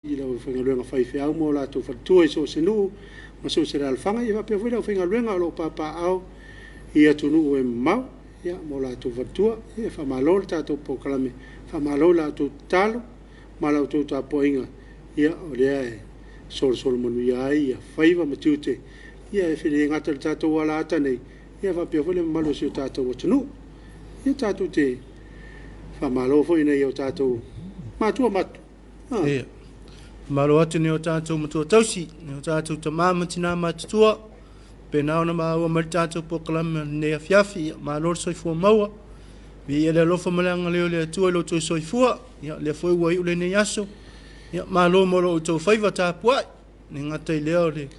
ilo whengaluenga whaiwhi au mo la tu whatua so senu ma so sere alwhanga i wapea whera whengaluenga lo papa au i atunu e mau ia mo la tu whatua ia whamalo le tātou pokalame whamalo la tu talo ma la tu Tapuaiga ia o lea e sol manu ia ai ia whaiva matiute ia e whine ngata le tātou wala ata nei ia wapea whele malo si o tātou atunu ia tātou te whamalo fo ina i o tātou matua matu ia malo atu ni o tātou matua tausi, ni o tātou ta māmatina mātutua, pēnā ona māua mari tātou pokalama ne Afiafi, malo soifua maua, vi ia le lofa malanga leo le atua lo tui soifua, ia le foi ua iu le ne yaso, ia malo moro o tau whaiva Tapuai, ni ngata i leo le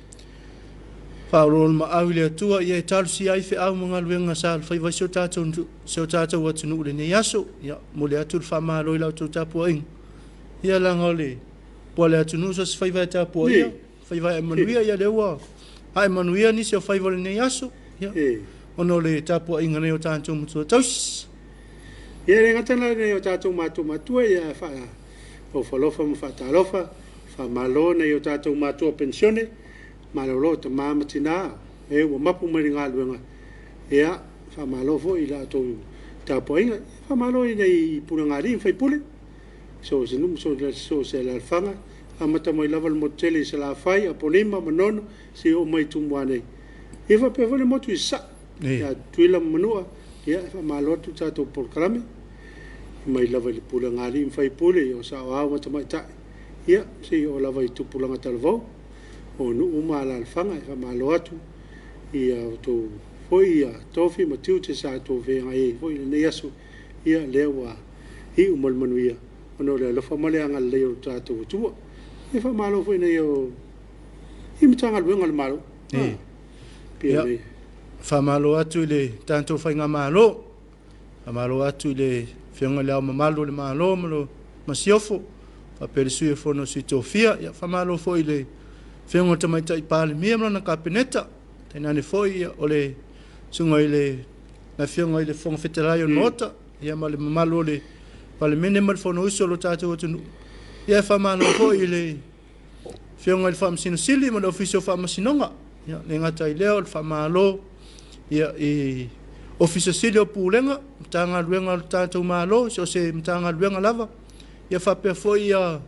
whaurol ma au le atua, ia e talu si ai whi au mga luenga sa le whaiva seo tātou atunu le ne yaso, ia mo le atu le whamalo i lau tau Tapuai, ia langa le Pole atunu so whaiva Tapuaiga, whaiva e manuia ia leua. Ai manuia ni se o whaiva le nei aso. Ono le Tapuaiga nei o tātou matua taus. Ia re ngatana nei o tātou matua ia wha o whalofa ma whatalofa, wha malo nei o tātou matua pensione, malolo ta māmatina, e ua mapu mari ngā luenga. Ia wha malo fo i la tō Tapuaiga, wha malo i nei puna ngāri in whaipule. So se num so se la fanga amata mai lava mo tele se la fai a ponema manono se o mai tumwane e va pe vole mo tu sa ya tuila manua ya fa malo tu ta to por krame mai lava le pula ngari fai pule o sa wa mata mai ta ya se o lava tu pula ngata lvo o nu uma la fanga fa malo atu ia to foi a tofi mo tu te sa to ve ai foi ne yasu ia lewa hi umal manuia ono le lo famale anga le o tātou tua e fa malo foi nei o imtanga luenga le malo pia fa malo atu le tanto fa nga malo fa malo atu le fenga le malo le malo malo masiofo fa persu e fono si tofia ya fa malo foi le fenga tamai tai pale miamla na kapineta tenane foi o le sunga ile na fenga ile fonga fetelaio nota ya malo le Pale mene mal fono uso lo tātou atunu. Ia whamano ko i le whionga i whamasino sili ma le ofisio whamasinonga. Ia le ngata i leo le whamalo. Ia i ofisio sili o pūlenga. Mtanga luenga lo tātou malo. So se mtanga luenga lava. Ia whapea fo ia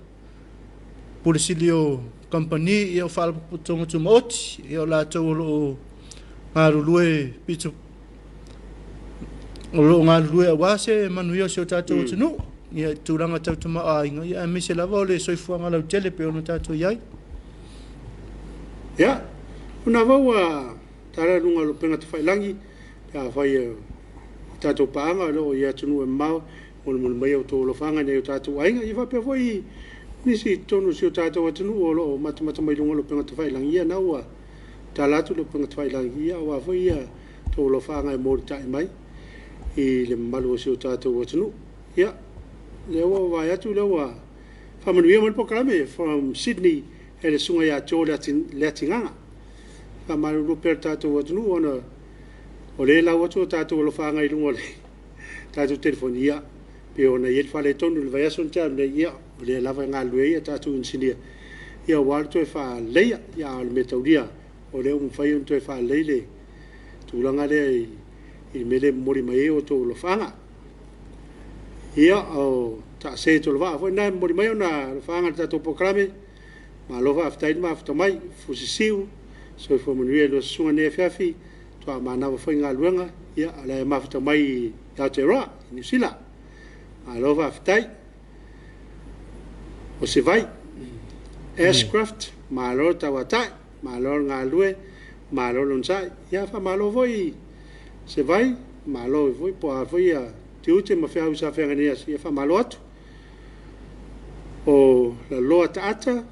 pule sili o company. Ia o whalaputonga tu maoti. Ia o lātou o ngāru lue pito. O lo ngā lue a wase manuia se o tātou atunu. Ia tūranga tau tuma ainga. Ia mise lava o le soifuanga lau tele pe ono tātou iai. Ia, una vau a tara lunga lo penga te whailangi. Ia whai tātou paanga lo ia tunu e mau. Ono mai au tō lo whanga nei o tātou ainga. Ia whapea whai nisi tonu se o tātou atunu o lo matamata mai lunga lo penga te whailangi. Ia nau a tālatu lo penga te whailangi. Ia wa whai ia tō lo whanga e mōri tai mai. I le malu o tātou atunu. Ia, lewa vai atu lewa whamanuia man pokalame from Sydney e le sunga ia tō le atinganga. Whamaru ruper tātou atunu ona o le lau atu o tātou o lo whanga i lunga le tātou telefonia. Pe ona i whale tonu le vai ason tām le ia o le lava ngā lue ia tātou insinia. Ia wāru to e wha leia ia o le metauria o le umwhai on to e wha leile tūlanga le I mele mori mai o tō lo whanga. Ia o ta se tō lo wha. Fwoi nai mori mai o na lo whanga ta tō pokalame. Ma lo wha aftai ma afta mai. Fusi siu. So I fwa manuia lo sunga ne Afiafi. Tua ma nawa whai ngā luenga. Ia ala e ma afta mai i Aotearoa. I New Zealand. Ma lo wha aftai. O se vai. Ashcraft. Ma lo tawatai. Ma lo ngā lue. Ma lo lonsai. Ia wha ma lo voi. Se vai, malo e voi, po a voi a te ute ma whea usa whenga nea si e wha malo atu. O la loa taata,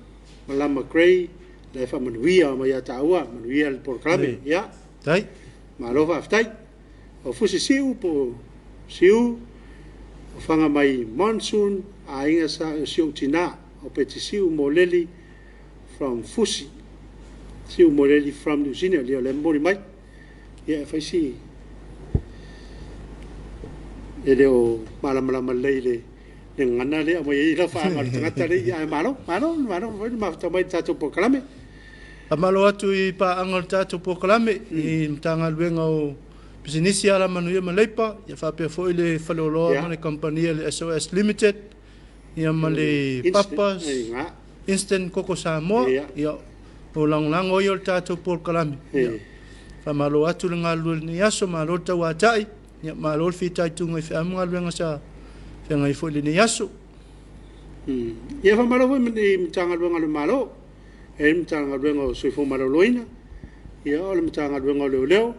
ma lama grey, la e wha manuia o mai a taua, manuia le porklame, ia. Tai. Malo wha aftai. O fusi siu, po siu, o whanga mai monsoon, a inga sa o siu tina, o peti siu mo leli from fusi. Siu mo leli from New Zealand, leo le mori mai. Ia e whaisi. E leo malamalama leile ngana le mo ia fa ngal tangata le ia malo ma tamai tatu pokalame amalo atu I pa angal tatu pokalame I mtanga luenga o business ala manu ia maleipa ia fa pe foi le falolo ma le company le SOS Limited ia ma le papas instant koko Samoa ia o lang o ia tatu pokalame fa malo atu le ngalu ni aso malo tawa tai ia malo fitai tu ngai fa mga luenga sa ngai foi le ni aso ia fa malo foi mtanga luenga le malo mtanga luenga so fo malo loina ia o le mtanga luenga le leo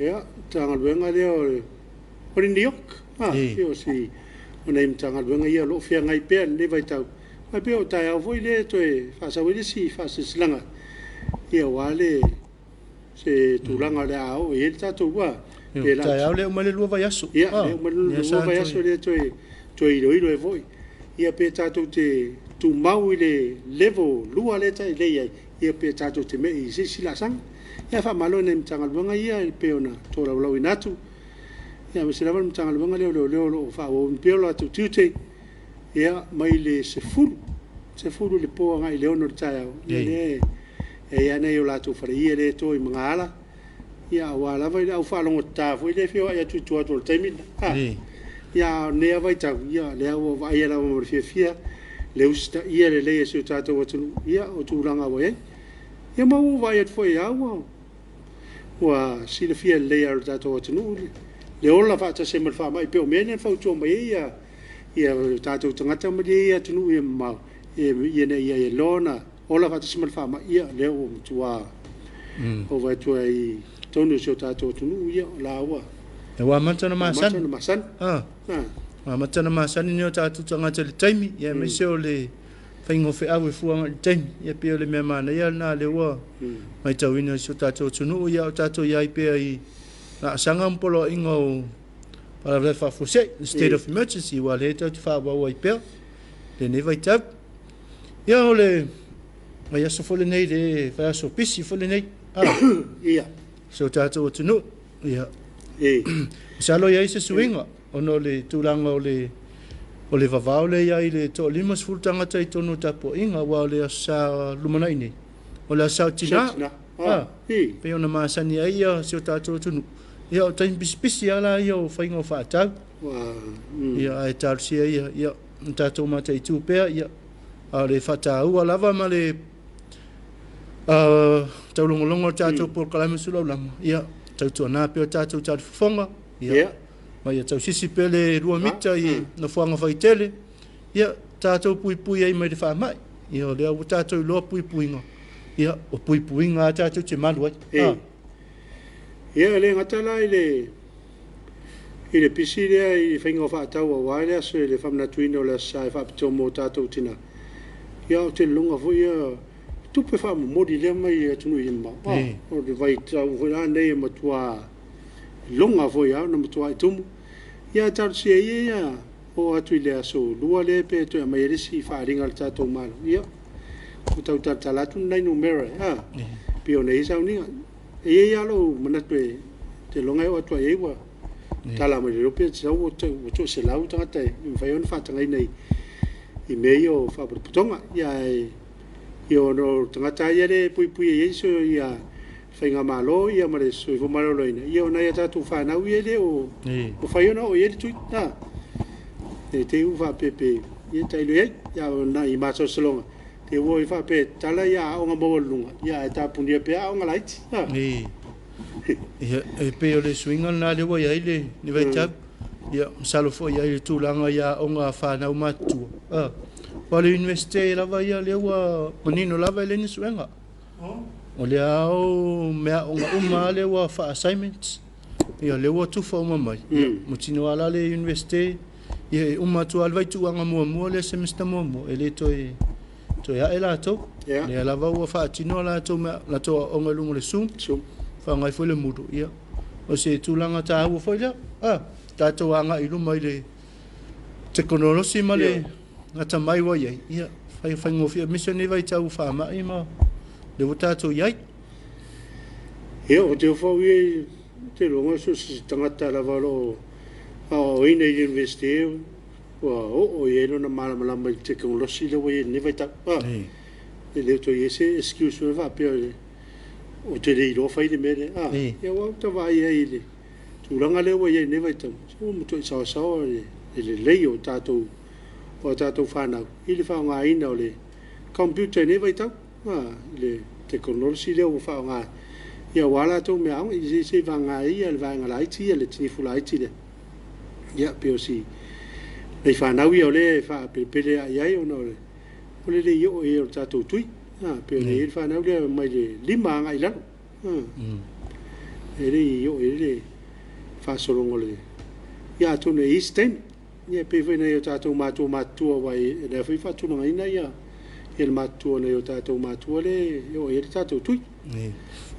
ia tanga luenga le o le New York io si ona mtanga luenga ia lo fia ngai pe le vai tau mai pe o tai au foi le toe fa sa wele si fa se slanga ia wale se tulanga le au e tatu wa tai au le male lua vai aso ia le male lua vai aso le toe iro e voi ia pe tatu te tu mau le level lua le tai le ia pe tatu te me I si la sang ia fa malo ne mtanga luenga ia pe ona to la lau inatu ia me se lava mtanga luenga le fa o pe la tu tute ia mai le se fulu le po ngai le ono tai au le ia nei o la tu fa ia le to I mangala ia wala vai au fa longo ta foi le fio ia tu to taimi ia ne vai tau ia le au vai ia la mo fia le usta ia le se tato watu ia o tu langa vai ia mau vai at foi au wa si le fia le ar tato watu le ola fa ta se mal fa mai pe o menen fa tu mai ia tato tangata mai ia tu ia mau ia ne ia lona ola fa ta se mal fa mai ia le o tua o vai tu ai tonu se tato tu ia la wa e wa matana masan matana masan ni o tato tangata le taimi ia me se o le faingo fe awe fuanga le taimi ia pe le me mana ia na le wa mai tawina se tato tunu ia tato ia pe ai na sanga mpolo ingo para le fa fose state of emergency wa le tau fa wa pe le ne vai tap ia ole mai aso fole nei le fa so pisi fole nei ia so tato tunu ia salo ia se suinga ono le tulanga o le vavao le ia le to limas fultanga tai tonu Tapuaiga wa le sa lumanai nei o le sa tina pe ona masani ia se tato tunu ia o tain bispisi ala ia o faingo fa tau ia ai tal sia ia tato mata itu pe ia a le fata u lava ma le tau longo tato por kalame Suluaulama ia tau tona pe tato tau fonga ia mai tau sisi pele rua mita I na fuanga faitele ia tato pui ai mai de fa mai ia le au tato lo pui nga ia o pui nga tato te malu ai ia le ngatala ile pisile I fainga fa tau wa ile so le famna tuino le sai fa tomo tato tina ia o te lunga fu ia tu pe fa mo di le mai tunu imba o de vai tau fu nei matua lunga fu ia na matua tumu ia tar sia ia o atu le aso lua le pe to mai le si fa ringa tato malo ia o tau talatu nai numero pe o nei sa ni ia lo manatwe te longa o atu ai wa tala mai le pe sa o to se lau tata I fai on fa tanga nei I meio fa putonga ia io no tangata ia le pui ia so ia fainga malo ia mare so fo malo loina ia ona ia tatu fa na ia le o fai ona o ia tu te u fa pepe ia tai le ia na I maso salonga te wo I fa pe tala ia o nga mo lunga ia ta punia pe o nga light ia e pe o le swinga na le wo ia ile ni vai tap ia salo fo ia le tulanga ia o nga fa na matu Pale universite lava ia le wa manino lava le ni swinga o le au mea uma le wa fa assignments ia le wa tu fa mai mo tino ala le universite ia uma tu alvai tu anga mo le semester mo ele to ia ela to le lava wa fa tino la to la to o ngalungu le sum fa ngai fo le mudu ia o se tu langa ta wo fo ia ta to anga I lu mai le teknolosi male ngata mai wa ia fai ngofia missionary vai tau fa mai ma le tato iai o te fo te longa so tangata la valo o ina university o ye no na mala mala mai te ko lo si le we ne vai ta le to ye se excuse me va pe o te le ro fai le mere ye wa ta vai ye le tu langa le we ne vai ta so mo to sa le le o tato fa na ile fa nga ina le computer ne vai ta le technology le o fa nga ya wala to me ang se va nga ia le va nga lai ti le ti fu lai ti le ya pe o si le fa na wi o le fa pe le ai o no le o le yo e o tato tui pe le fa na le mai le lima nga ila e le yo e le fa solo ngole ya to ne isten ye pe ve na yo tato mato wai le fa tu nga ina ya el mato na yo tato mato le yo e tato tui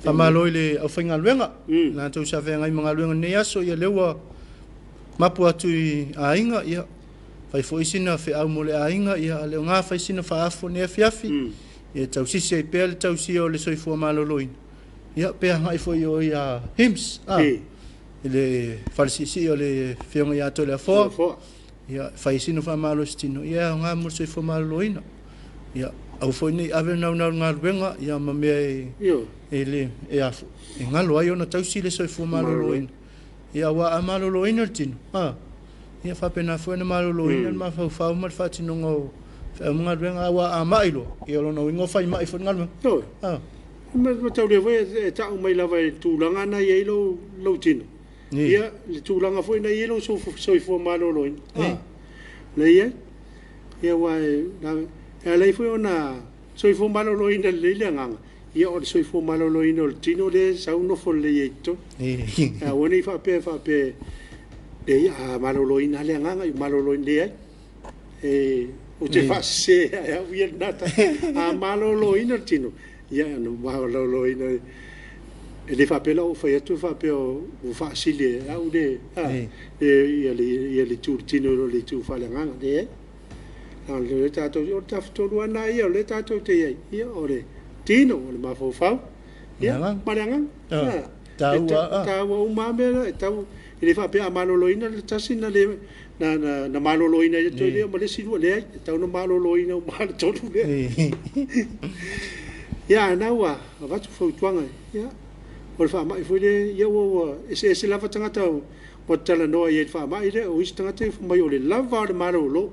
Famalo le au whainga luenga na tau sa whainga i mga luenga ne aso ia lewa mapu atu i ainga ia whai foisina whi au mole ainga ia leo ngā whaisina whaafo ne Afiafi ia tau sisi ai pēle tau si o le soifua maloloin ia pēa ngai fo i a hymns le wharisisi o le whionga i ato le afoa ia whaisina whamalo stino ia ngā mole soifua maloloina ia au foi nei ave nau ngā luenga ia mamea ele afu e ngalo ai ona tau si le soifua maloloina ia wa amaloloina tino ia fa pena foi na maloloina ma fa ma fa tino ngo mga luenga wa amailo ia lo no ngo fai mai fo ngalo ma tau le voi ta mai la vai tu langa na ye lo tino ia le tu langa foi na ye lo soifua maloloina le ia wa le foi ona soifua maloloina le nganga ia o soifua maloloina o tino le sau no fo le ito woni fa pe de ia maloloina le nganga maloloina le o te fa se ia wi nata maloloina tino ia no maloloina le fa pe lo fa tu fa pe o fa sile au de ia le tu tino le tu fa le nganga de le tato o tafto luana ia le tato te ia ore tino le mafofau ia maranga tau mamela tau le fa pe amaloloina le tasina le na maloloina to le mo le silu le tau no maloloina mal tolu le ia na wa va tu fo tuanga ia o fa mai foi le ia o ese lava tanga tau o tala no ia fa mai le o istanga te mai o le lava de malolo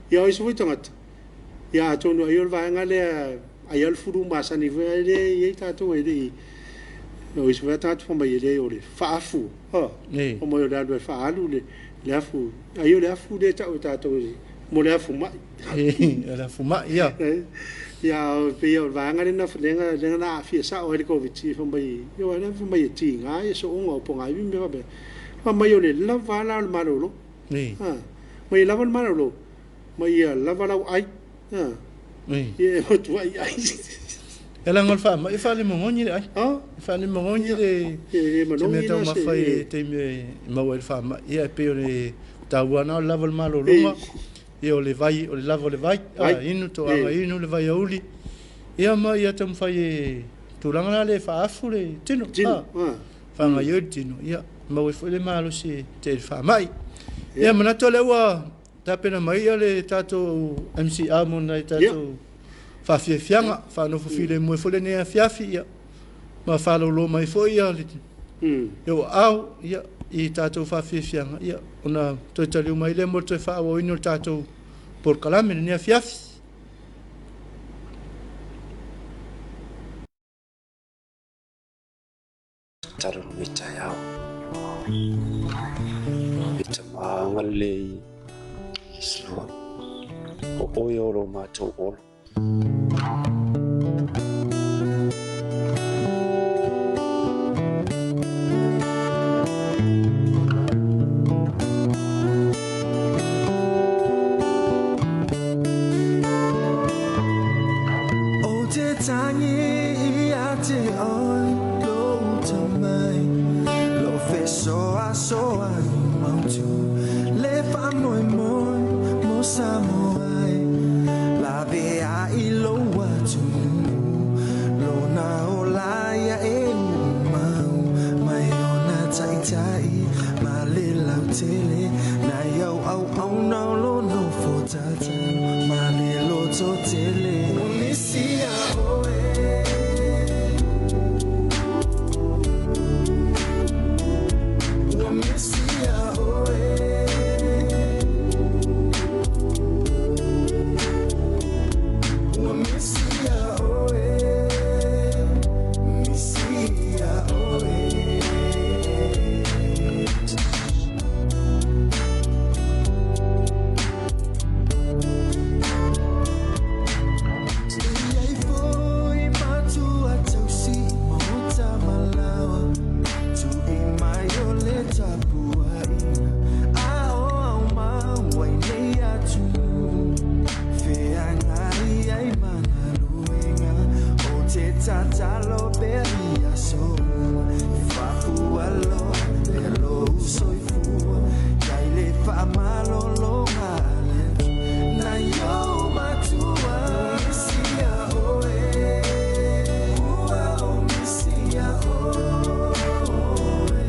ia iso foi tanga ia to no ia va ngale ai al furu masani vele ia tato ele no iso va tato fo mai ele o le faafu o mo le do faalu le afu ai o le afu de tato mo le afu mai le afu mai ia pe ia va ngale na flenga le na afia sa o le covid fo mai yo na fo mai ti nga so ngo po nga mi me ba mai o le lava la malolo mai lava malolo mai lava la ai ia o tu ai ela ngol fa mai fa le mongoni ai fa le mongoni le me to ma fai te me ma wel fa ia pe le tawana lava malolo ia o le vai o le lava o le vai inu to inu le vai uli ia ma ia tam fai tulanga le fa afu le tino fa nga yo tino ia ma we fo le malo si te fa mai ia mana to le wa ta pena mai le tato MCA mon na tato fa fianga fa no fo file mo fo le ne Afiafi ia ma fa lo mai fo ia le yo au ia i tato fa fianga ia ona to tali mai le mo to fa o ino tato por calame ne Afiafi taru mita yao ita mangale slow o oyoro mato ol Samoa, la vea y lo watu, lo na olaya mau, mai ona tai tai, ma le lau tele, na yo au au na lo tata malelo totele Misia oe Misia oe Misia oe Misia oe Tatalo beria so Fafu alo Elo soy fu Yaile fa malo lo male Na yo matua Misia oe Ua o misia oe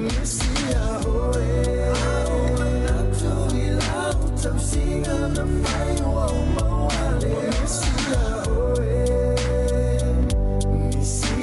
Misia oe Ao manatu ila Utam singa na fai Ua umawale Misia oe Misia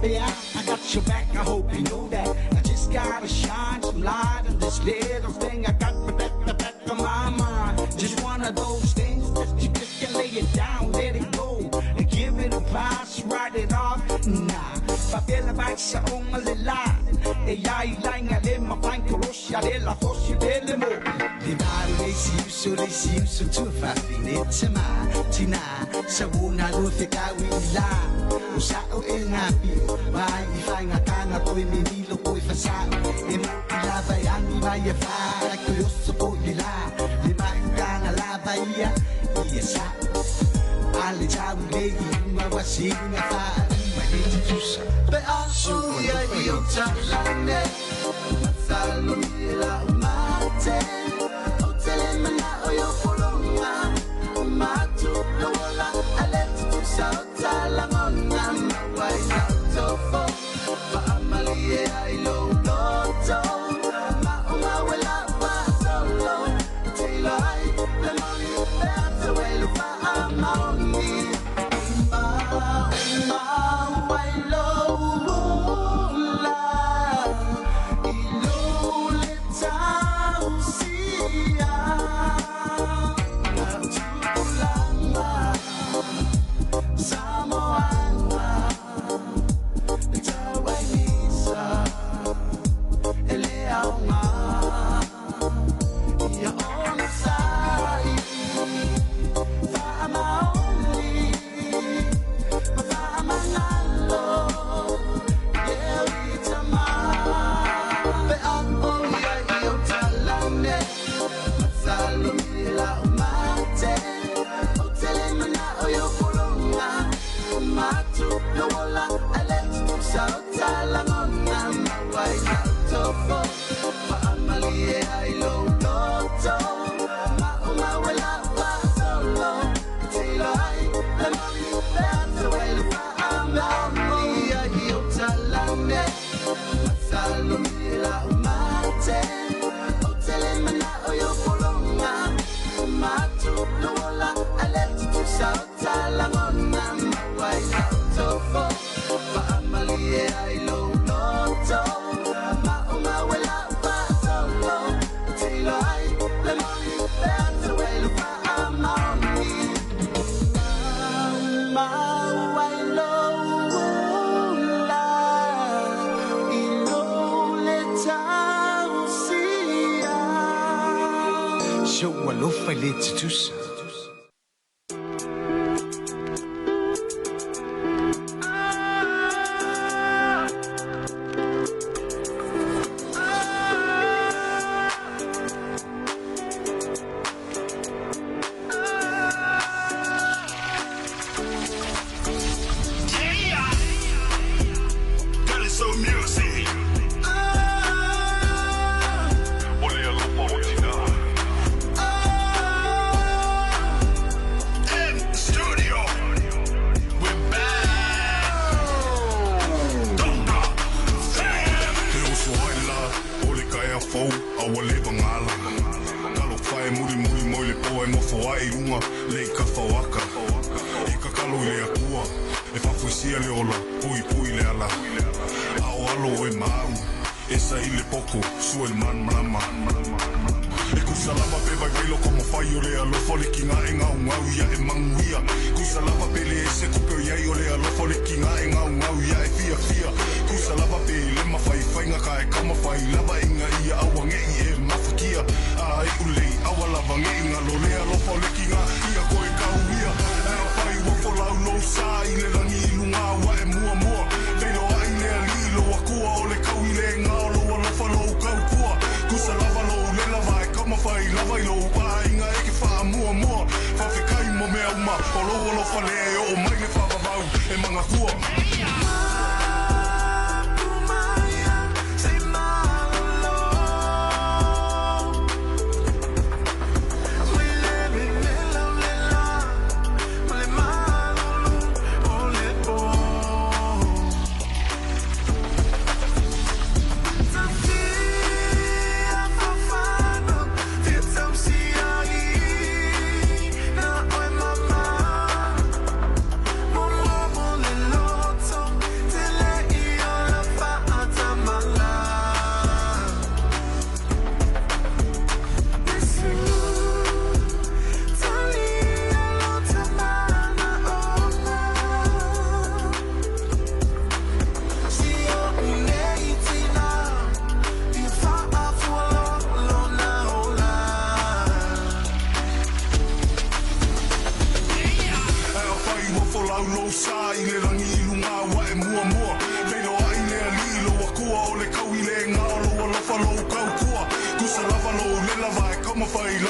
Yeah, I got your back, I hope you know that. I just gotta shine some light on this little thing I got at the back of my mind. Just one of those things that you just can lay it down, let it go, and give it a pass, write it off. Nah, papel back sa ongalila. Ay lang alin mapang kuros ya de la force de le mo. Di ba they see you so too fast in it sama tina sa una lo fika wila. Usa o engapi mai ifai ngakanga ko minilo ko ifasa. Ila bayan di ba ya fa ko yoso ko ila. Di ba nganga la ba ya isa. Ali chabu lei ma wasinga fa. But also, yeah, you're telling Salumila Mate, Hotel Mana, or your Polonga, Matu, Lola, I let you South Salamona, why not so far? Family, I low, Lotto, Mauma, will have solo, Taylor, the money, that's the way to find my money.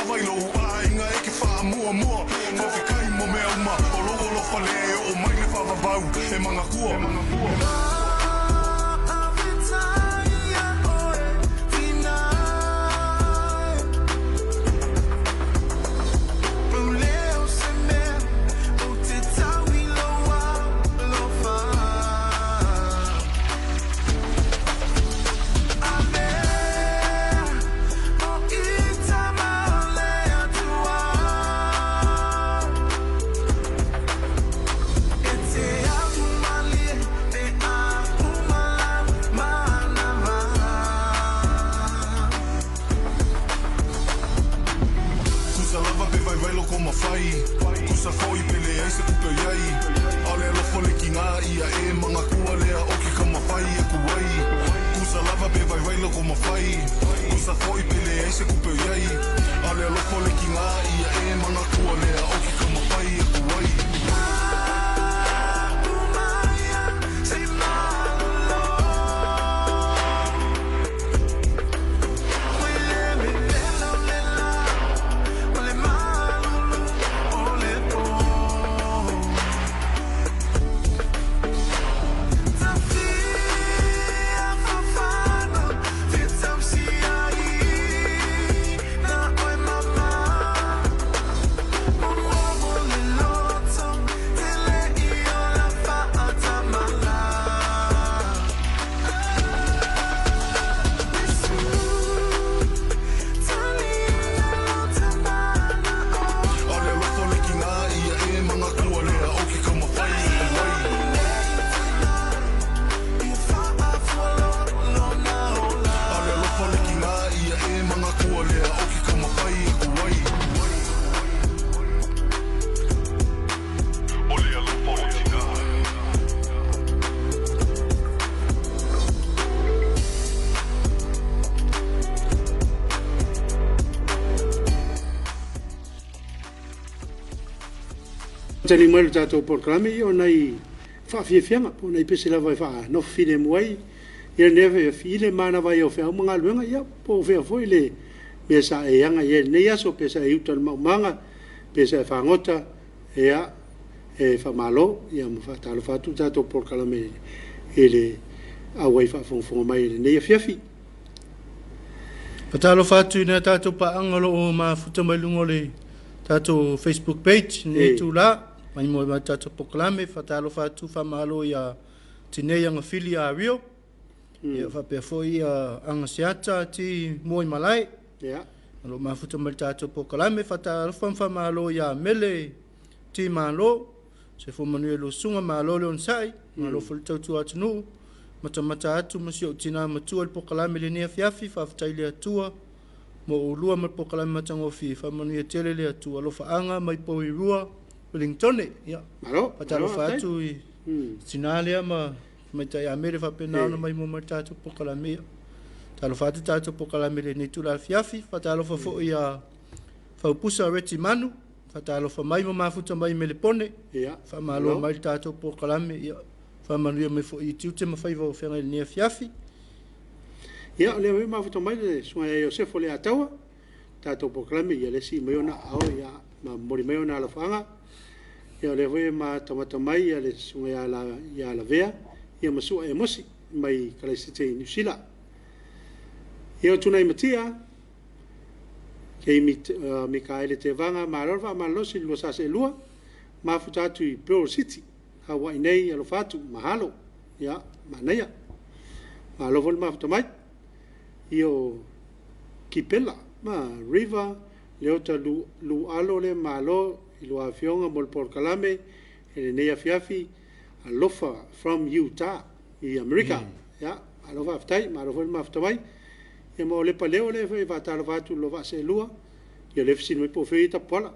vai lo ainga e ke wha mua mua. Kofi kai mo mea uma, o lo whale o mai le whawabau e manga kua. Kusa foi pele ai se kupe iai Ale lofo le ki ngā ia e manga kua lea o ki kamawhai e kuai Kusa lava pe vai vai loko mawhai Kusa foi pele ai se kupe iai Ale lofo le ki ngā ia e manga kua lea o ki kamawhai e kuai Tani mai tato proclame o nei fa fianga po nei pese la vai fa no fine muai ia neve file mana vai o fe manga luenga ia po fe foi le pesa e anga ia nei aso pesa e uta manga pesa fa ngota ia e fa malo ia mo fa talo fa tu tato proclame ele a wai fa fon mai nei Afiafi patalo fa tu na tato pa angalo o ma futa mai lungole tato Facebook page nei tu la mai mo ma tato proclame fatalo fa tu fa malo ya tine yang filia rio ya fa pe foi anga siata ti moi malai ya lo ma futa mal tato proclame fatalo fa malo ya mele ti malo se fo manuelo sunga malo le on sai malo fo tu atnu mata atu musio tina matu al proclame le ne Afiafi fa ftaile atua mo ulua mal proclame matango fi fa manuia tele le atua lo fa anga mai po irua Wellington ya malo patalo fatu sinale ma mai tai amere fa pena no mai mo martato proclame talo fatu tato proclame le ni tu la Afiafi fatalo fa fo ya fa pusa reti manu fatalo fa mai mo mafuta mai melepone ya fa malo mai tato proclame ya fa manuia me fo i tiute ma fa vo fenga ni Afiafi ya le mafuta mai le so ya se fo le atawa tato proclame ya le si mai ona ao ya ma mori mai ona la fanga ya le voi ma tomata mai ya le sunga ya la vea ya masu e mosi mai kala site ni sila ya tuna imatia ke mi kaile te vanga ma lorva ma losi lo sa se lua ma futatu i Pearl City Hawaii nei alo fatu mahalo ya manaya ma lo vol ma futamai io kipela ma river leota lu alo le malo ilo afionga mol por kalame ele nei Afiafi alofa from Utah i America ya alofa aftai ma alo ma aftai e mo le paleo le fa talo fatu lo va se lua yo le fisi me po fe ta pola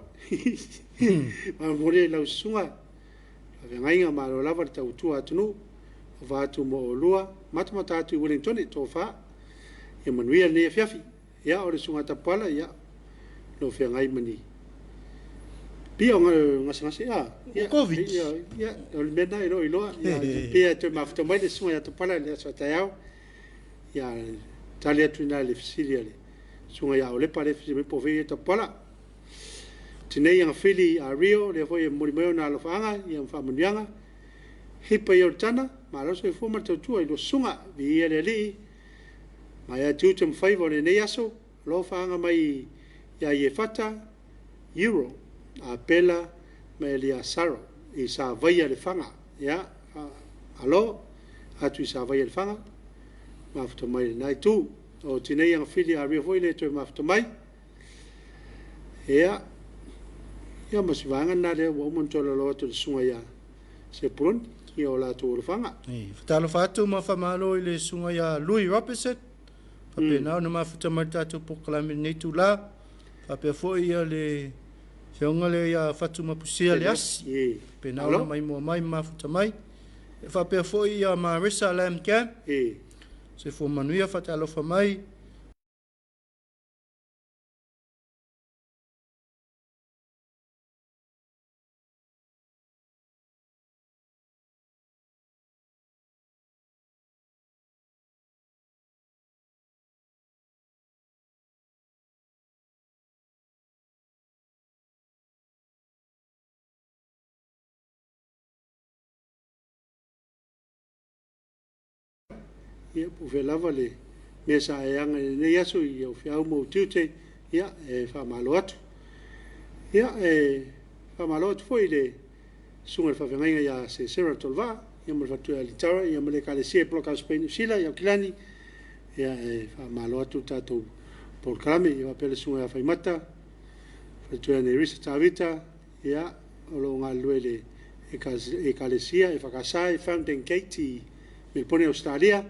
ma mo le la sunga ave ngai ma lo lava ta utu atunu va tu mo lua matamata tu Wellington to fa e manuia nei Afiafi ya o le sunga ta pola ya lo fe ngai mani pia ngasi ya covid ya o mena ilo ya pia te mafto mai de sunga ta pola le so ta ya talia tuna le fisilia le sunga ya o le pare fisi me po fe ta pola tinei anga fili a Rio, le foi mori meo na alofanga, i ang whamanianga, hipa i tana, ma loso e fuma tautua i lo sunga, vi i le li, ma ia tuutam whaiva le nei aso, lo whaanga mai ia i e fata, euro, a pela, ma e lia saro, i sa vaia le whanga, ia, alo, atu i sa vaia le whanga, mafuta mai le nai tu, o tinei anga fili a Rio foi le toi mafuta mai, ia, ia masivanga na le wa umantola lo atu le sunga ia, se pun, ia o la tu o le whanga. Whatalo whatu ma whamalo i le sunga ia Louis Robertson, pape nao na mafuta mai tatu pokalami nei tu la, pape fo ia le whionga le ia whatu mapusia le asi, pe nao na mai mua mai mafuta mai, pape fo ia Marissa Lam Camp, se fo manuia whatalo wha mai, ia pu lava le me sa e anga nei aso i o fiau mo tiute ia e whamalo atu ia e whamalo atu foi le sunga le whawhengainga ia se Sarah Tolva ia mo le whatu a litara ia mo le kale sia ploka Spain sila ia o kilani ia e whamalo atu tatou Paul Kalame ia wapele sunga ia whaimata whatu a ne Risa Tavita ia o lo ngā lue le e kale sia e whakasai Fountain Gate i Melbourne Australia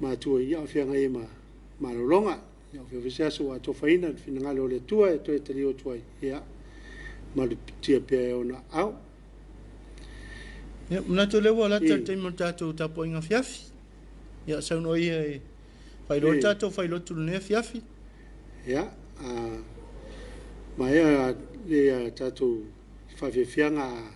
ma tua ia whianga e ma rolonga ia whiawhisia so a tofaina whingale o le tua e toe tali o tuai ia ma le tia pia e ona au ia muna to lewa la tata mo tatou Tapuaiga Afiafi ia sauno ia e whailo tatou whailo tulu ne Afiafi ia ma ia le tatou whawhianga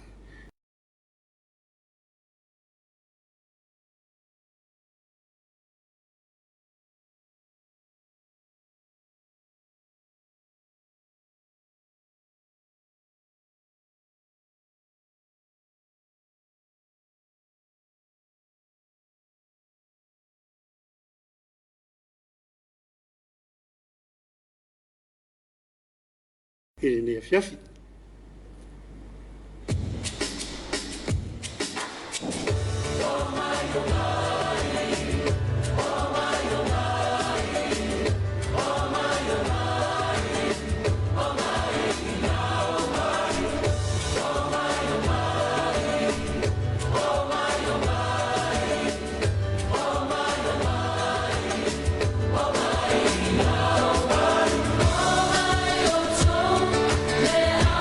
ele ne Afiafi. Yeah.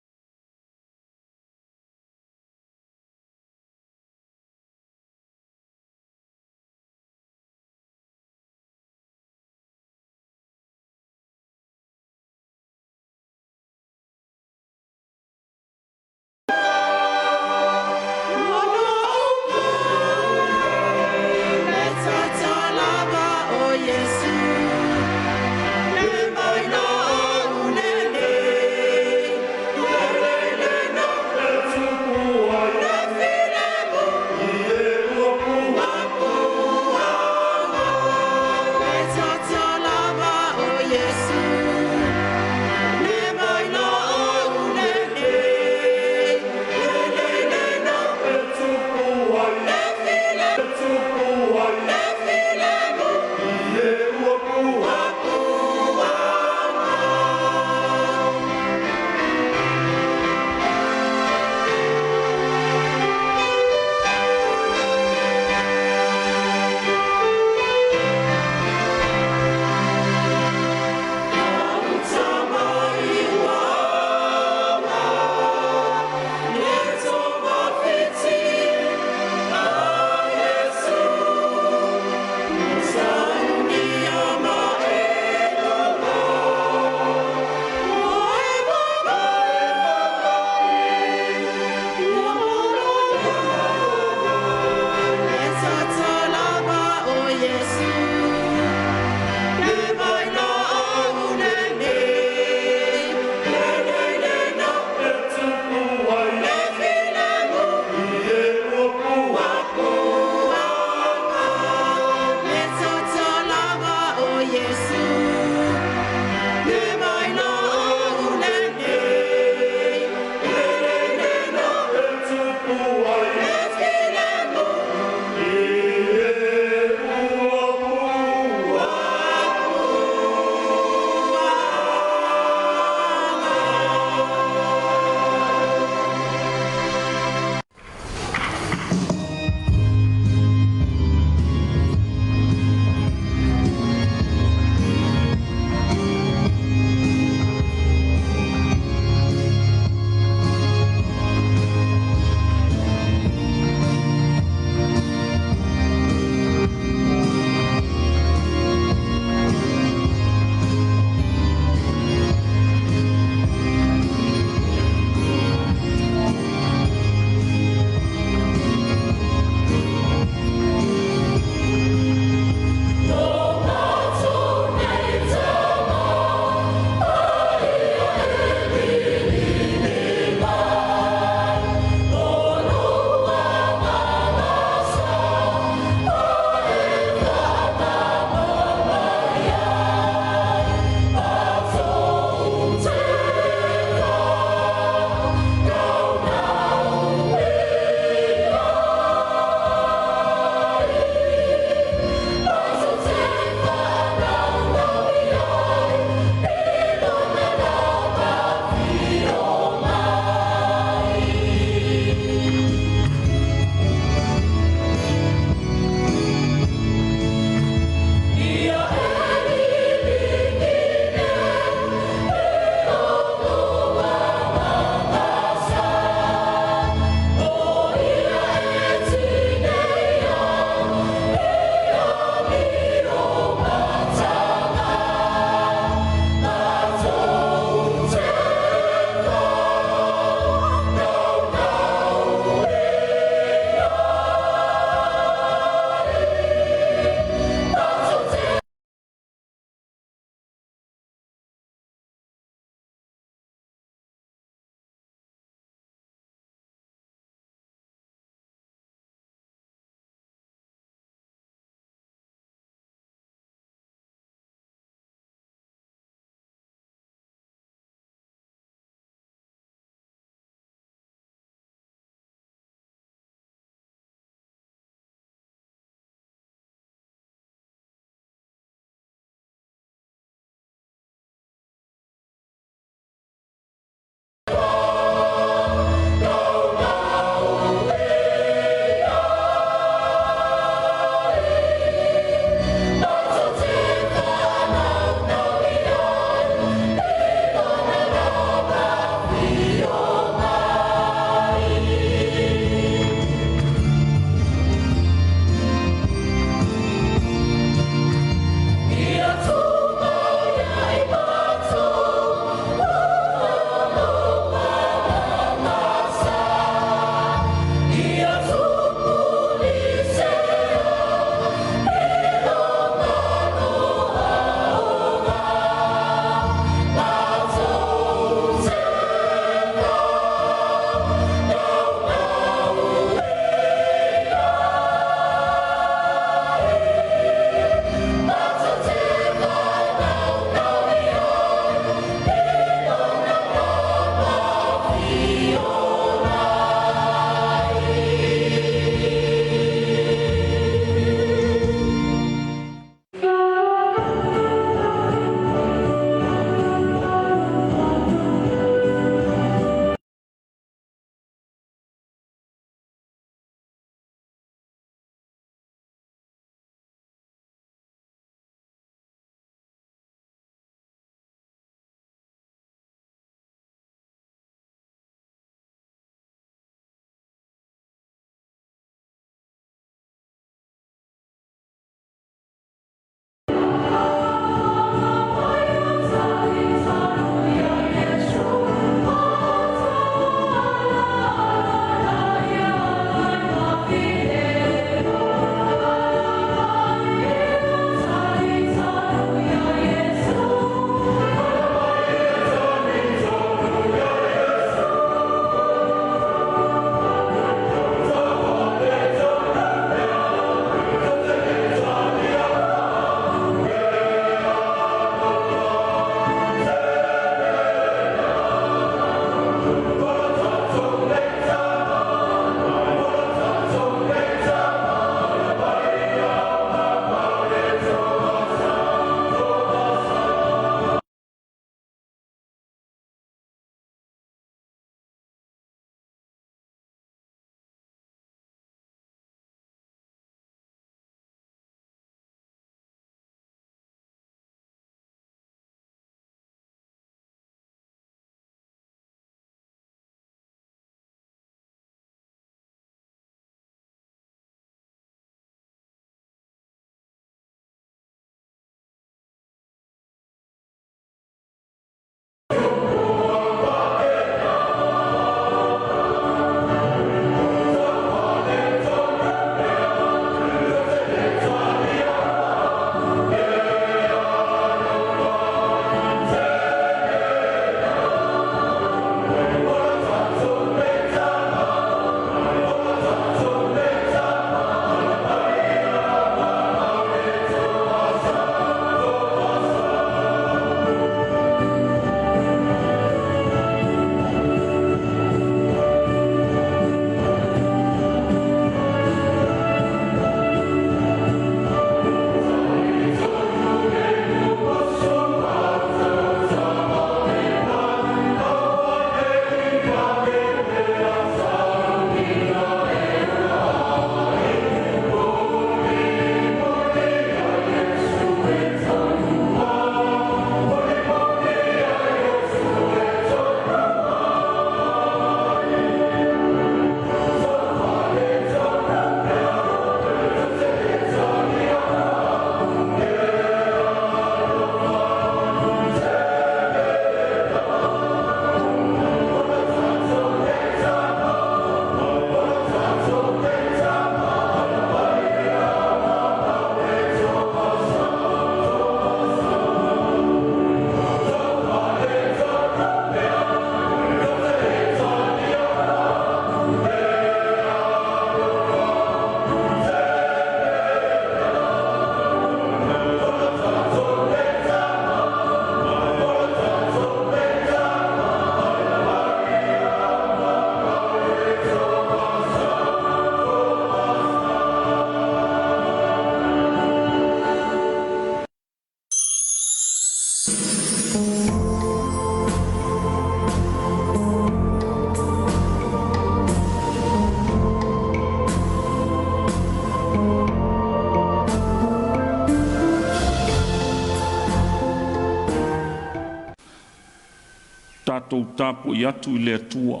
tātou tāpu i atu I le atua.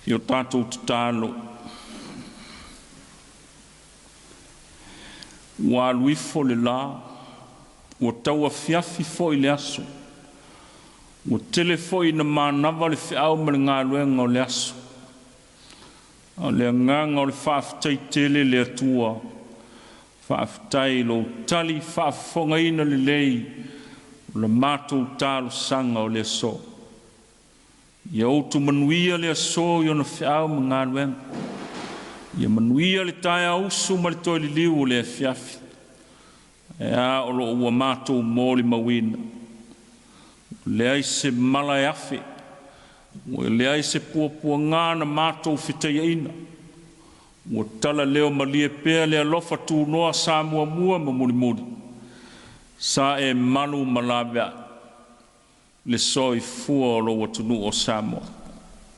I o tātou tatalo. Wa luifo le la, o tau afiafi fo I le aso. O telefo I na manawa le whiau ma le ngā luenga o le aso. O le nganga o le whaafitai tele le atua. Whaafitai lo tali whaafonga ina le lei. O le mātou tālo sanga o le aso. Ia outu manuia le aso I ona whiau ma ngā luenga. Ia manuia le tae ausu ma le toi li liu o le afiafi. E a o lo ua mātou mōli mawina. Le ai se mala e afe. Le ai se pua ngana mātou whitai ina. Ua tala leo malie pēr le alofa tū noa Samoa mua ma muri muri. Sa e manu malawea. Le soi fua o lo watunu o Samoa.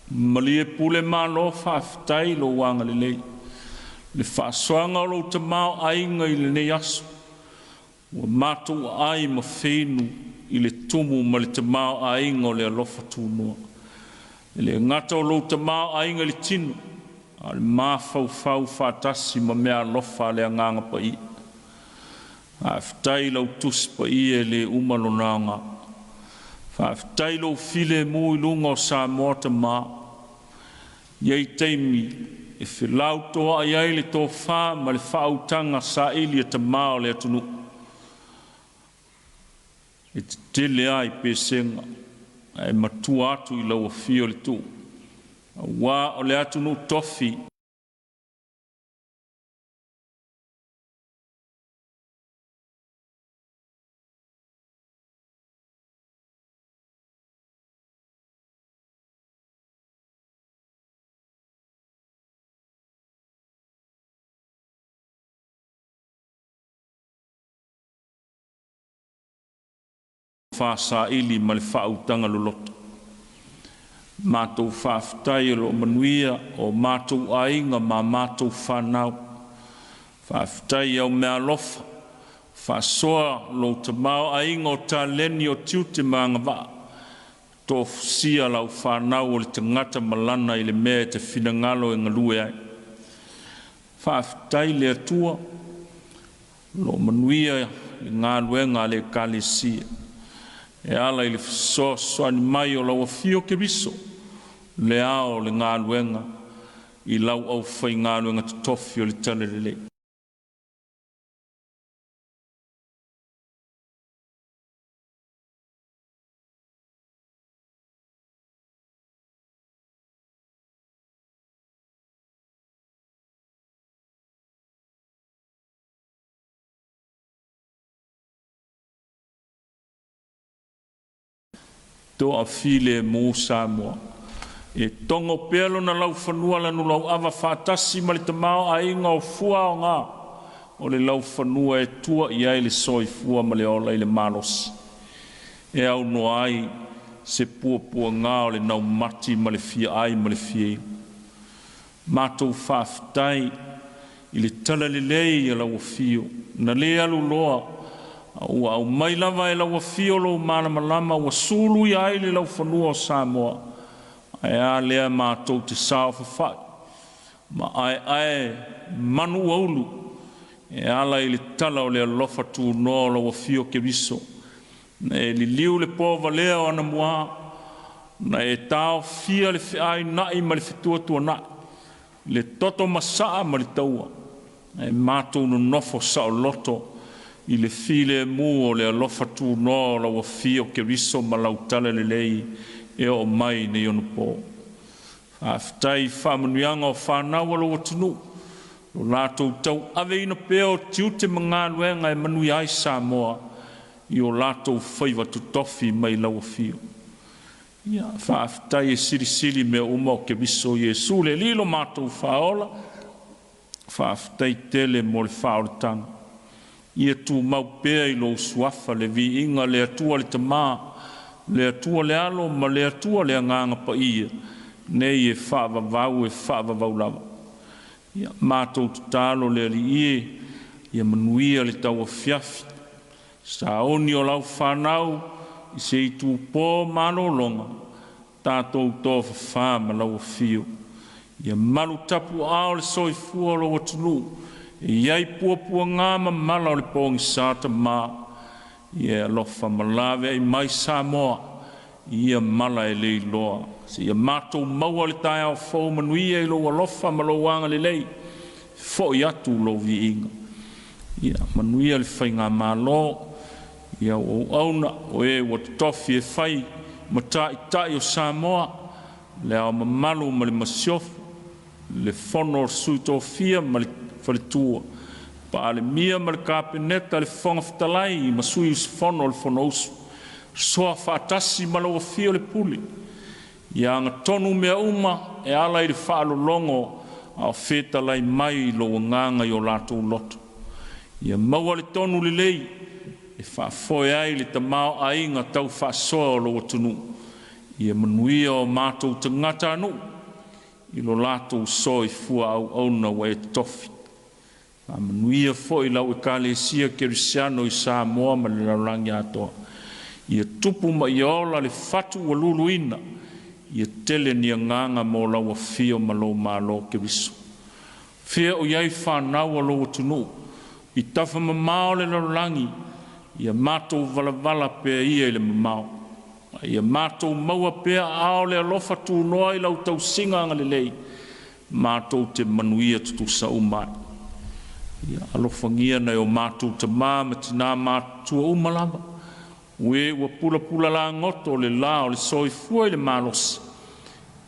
Malie pule malo whaafitai lo wanga le lei. Le whaasoanga o lo tamau ainga I le nei aso. Ua mātou ai ma whenu I le tumu ma le tamau ainga o le alofa tūnoa. Le ngata o lo tamau ainga le tinu. A le mawhau whaatasi ma mea alofa le anganga pa I. Whaafitai lau tusi pa I e le umalo nanga. Whaafitai lau file mui lunga o Samoa ta maa. Iei teimi e whilau toa ai ai le tō wha ma le whautanga sa ili ta maa o le atunu. E te tele ai pēsenga. E matua atu I lau a fio le tū. Wa o le atunu tofi. Whasa ili ma le whautanga loloto. Mātou whaafitai lo manuia o mātou ainga ma mātou whanau. Whaafitai au mea lofa. Whaasoa lo tamau ainga o tā leni o tiute maanga wa. Tō sia lau whanau o le tangata malana I le mea te whinangalo e ngalue ai. Whaafitai le atua. Lo manuia I ngā luenga le kālesia. E ala I le soani mai o lau a fio ke riso. Le ao le ngā luenga. I lau au whai ngā luenga te tofi o le tale le le. To a file mo Samoa. E tongo pelo na lau whanua lanu lau awa whaatasi ma le tamau a inga o fua o ngā. O le lau whanua e tua I ai le soi fua ma le ola I le malos. E au no ai se pua ngā o le nau mati ma le fia ai ma le fia. Mātou whaafitai I le tala le lei e lau o fio. Na le alu loa. Au mai lava e lau fio lo malama lama ua sulu I ai le lau whanua o Samoa. Ai a lea mātou te sao whawhai. Ma ai manu aulu. E ala I le tala o le alofa tū noa lau fio ke riso. Na e li liu le pōwa lea o ana mua. Na e tau fia le whiai nai ma le whitua tua nai. Le toto masaa ma le taua. E mātou no nofo sao loto. I le file mu o le alofa tū noa lau fio ke riso ma lau tala le lei e o mai ne ionu pō. Whaafitai whamanuianga o whanau alo atunu. Lo lātou tau ave ina pēo tiute mga luenga e manui ai Samoa. I o lātou whaiva tu tofi mai lau fio. Ia whaafitai e siri mea uma o ke riso Iesu le lilo mātou whaola. Whaafitai tele mo le whaolatanga. Ia tu mau pēa I lo suafa le vi inga le atua le tamā, le atua le alo, ma le atua le anganga pa ia, nei e whaavavau e whaavavau lava. Ia mātou tutalo le ali ia manuia le tau Afiafi. Sa oni o lau whanau, i se i tūpō malolonga, tātou tō whawha ma lau whio. Ia malu tapu ao le soifua lo watunu, iai puapua ngā ma mala o le pōngi sāta mā, ia lofa malawe ai mai Samoa, ia mala e lei loa. Se ia mātou maua le tai au fau manuia i lo alofa ma lo wanga le lei, fo i atu lo vi inga. Ia manuia le whai ngā mālo, ia o auna o e watatofi e whai, ma tai o Samoa, le au mamalu ma le masiofu, le fono o sui tō fia ma le whaletua. Pa le mia ma le kāpeneta le whonga whatalai ma sui us fono le fono usu. Soa whaatasi ma lo fio le puli. Ia anga tonu mea uma e ala i le whaalolongo a whetalai mai lo nganga i o lātou loto. Ia maua le tonu le lei e whaafoe ai le tamao a inga tau whaasoa o lo tunu. Ia manuia o mātou te ngata anu i lo lātou soi fua au auna wa e tofi. A manuia fo i lau e kālesia kerisiano i Samoa ma le laurangi atoa. Ia tupu ma i ola le fatu wa luluina, ia tele ni nganga mo lau a fio ma lo malo keriso. Fia o iai whanau a lo tunu, i tafa mamao le laurangi, ia mātou vala pe ia le mamao. Ia mātou maua pea ao le alofa tū noa i lau tau singa anga le lei, mātou te manuia tutu sa umai. Ia alofa ngia nei o mātou te māma tina mātua umalama. Ue ua pula la ngoto le la o le soi fua i le mālosi.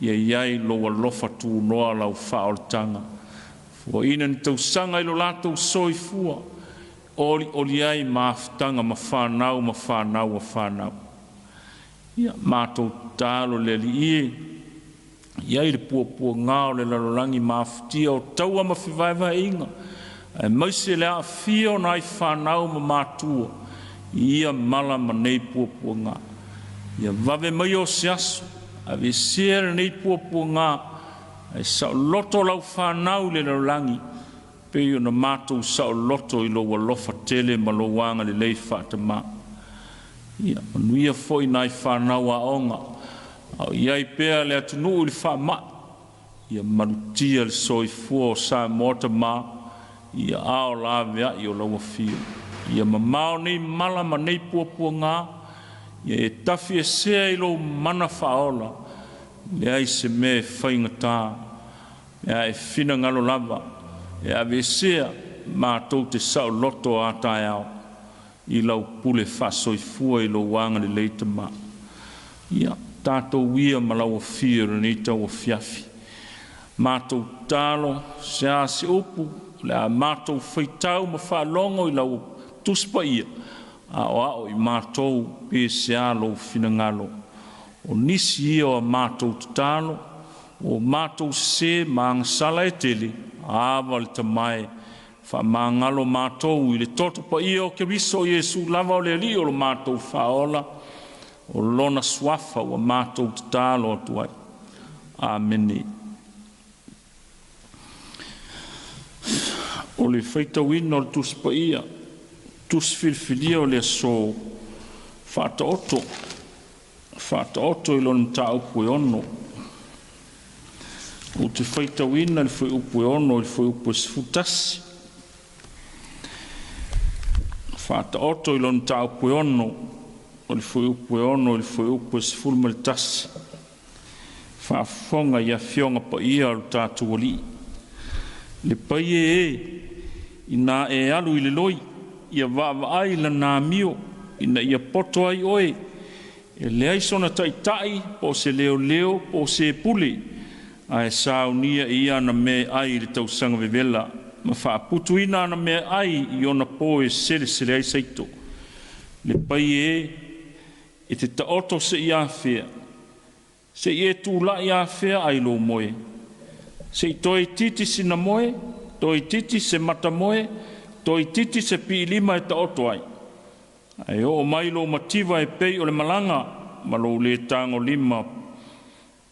Ia iai lo alofa tū noa lau wha o le tanga. Fua ina ni tau sanga i lo lātou soi fua. Oli ai māwhtanga ma whanau. Ia mātou tālo le li ie. Iai le pua ngāo le larolangi māwhtia o taua ma whiwaiwa inga. E maise le a fio na i whanau ma mātua. Ia mala ma nei pua ngā. Ia vave mai o siaso. A ve sere nei pua ngā. E sao loto lau whanau le larolangi. Peo na mātou sao loto i lo walofa tele ma lo wanga le lei whātama. Ia manuia foi nai whanau a onga. Au iai pea le atunu i le whama. Ia manutia le soifua o Samoa mā. Ia ao lawea i o laua fio. Ia mamao nei mala ma nei pua ngā. Ia e tafi e sea i lo mana whaola. Le ai se me whaingatā. Ia e whina ngalo lava. Ia ave sea mātou te sao loto a tai ao. I lau pule whasoifua i lo wanga le leita mā. Ia tātou ia ma lau a whira nei tau a Afiafi. Mātou tālo, se a se upu, le a mātou whaitau ma whalongo i lau tuspa ia. A o i mātou pe se a lo whinangalo. O nisi ia o mātou tālo, o mātou se māngasala e tele, awa le tamai, fa mangalo mātou i le toto pa ia o ke riso Jesu lava o le li o lo mātou whaola o lona swafa o mātou tālo atuai. Amene. O le whaitawina o le tus pa ia, tus filfilia o le so whata oto i lona ta upu e ono. O te whaitawina le whai upu e ono, le whai upu e sfutasi. Fata oto i lon tau pue ono, o le fui upu e ono, o le fui upu e sifulma le tasi. Whaafonga ia fionga pa ia o tātua li. Le pai i nā e alu i le loi, ia wawa ai la nā mio, ina ia poto ai oe. E le aisona tai, po se leo, po se puli, a e saunia ia na me ai le tausanga vevela, ma whaaputu ina ana mea ai i ona poe sere ai saito. Le pai e te taoto se i awhea. Se i e tūla i awhea ai lo moe. Se i toi titi sina moe, toi titi se mata moe, toi titi se pi lima e taoto ai. Ai o mai lo mativa e pei o le malanga, ma lo le tango lima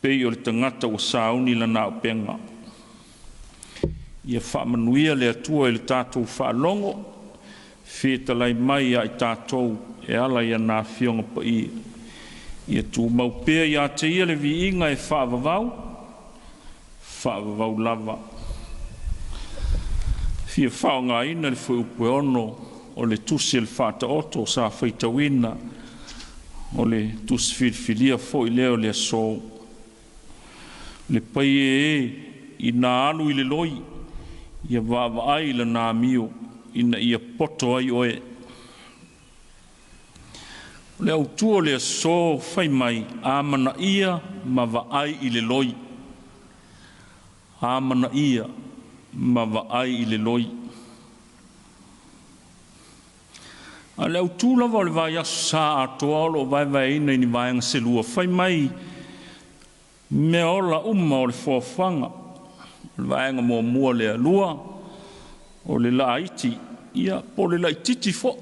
pei o le tangata o sauni lana o penga. Ia whaamanuia le atua i le tātou whaalongo, Whetalai mai ai tātou e ala ia nā whionga pa ia tū mau pēr ia te ia le vi inga e whaavavau lava. Fia whaonga ina le fui upe ono o le tusi le whaata oto sa whaitawina o le tusi whirwhiria fo i leo le aso. Le pai i nā alu i le loi ia vava ai le nā mio ina ia poto ai oe. Le au tua le aso whai mai amana ia ma va ai i le loi. Amana ia ma va ai i le loi. A le au tū lava o le vai asu sa atoa o lo vai ina ni vaenga se lua. Whai mai me ola o le fuafanga. Le vaenga mua le lua o le laiti ia po le laititi fo.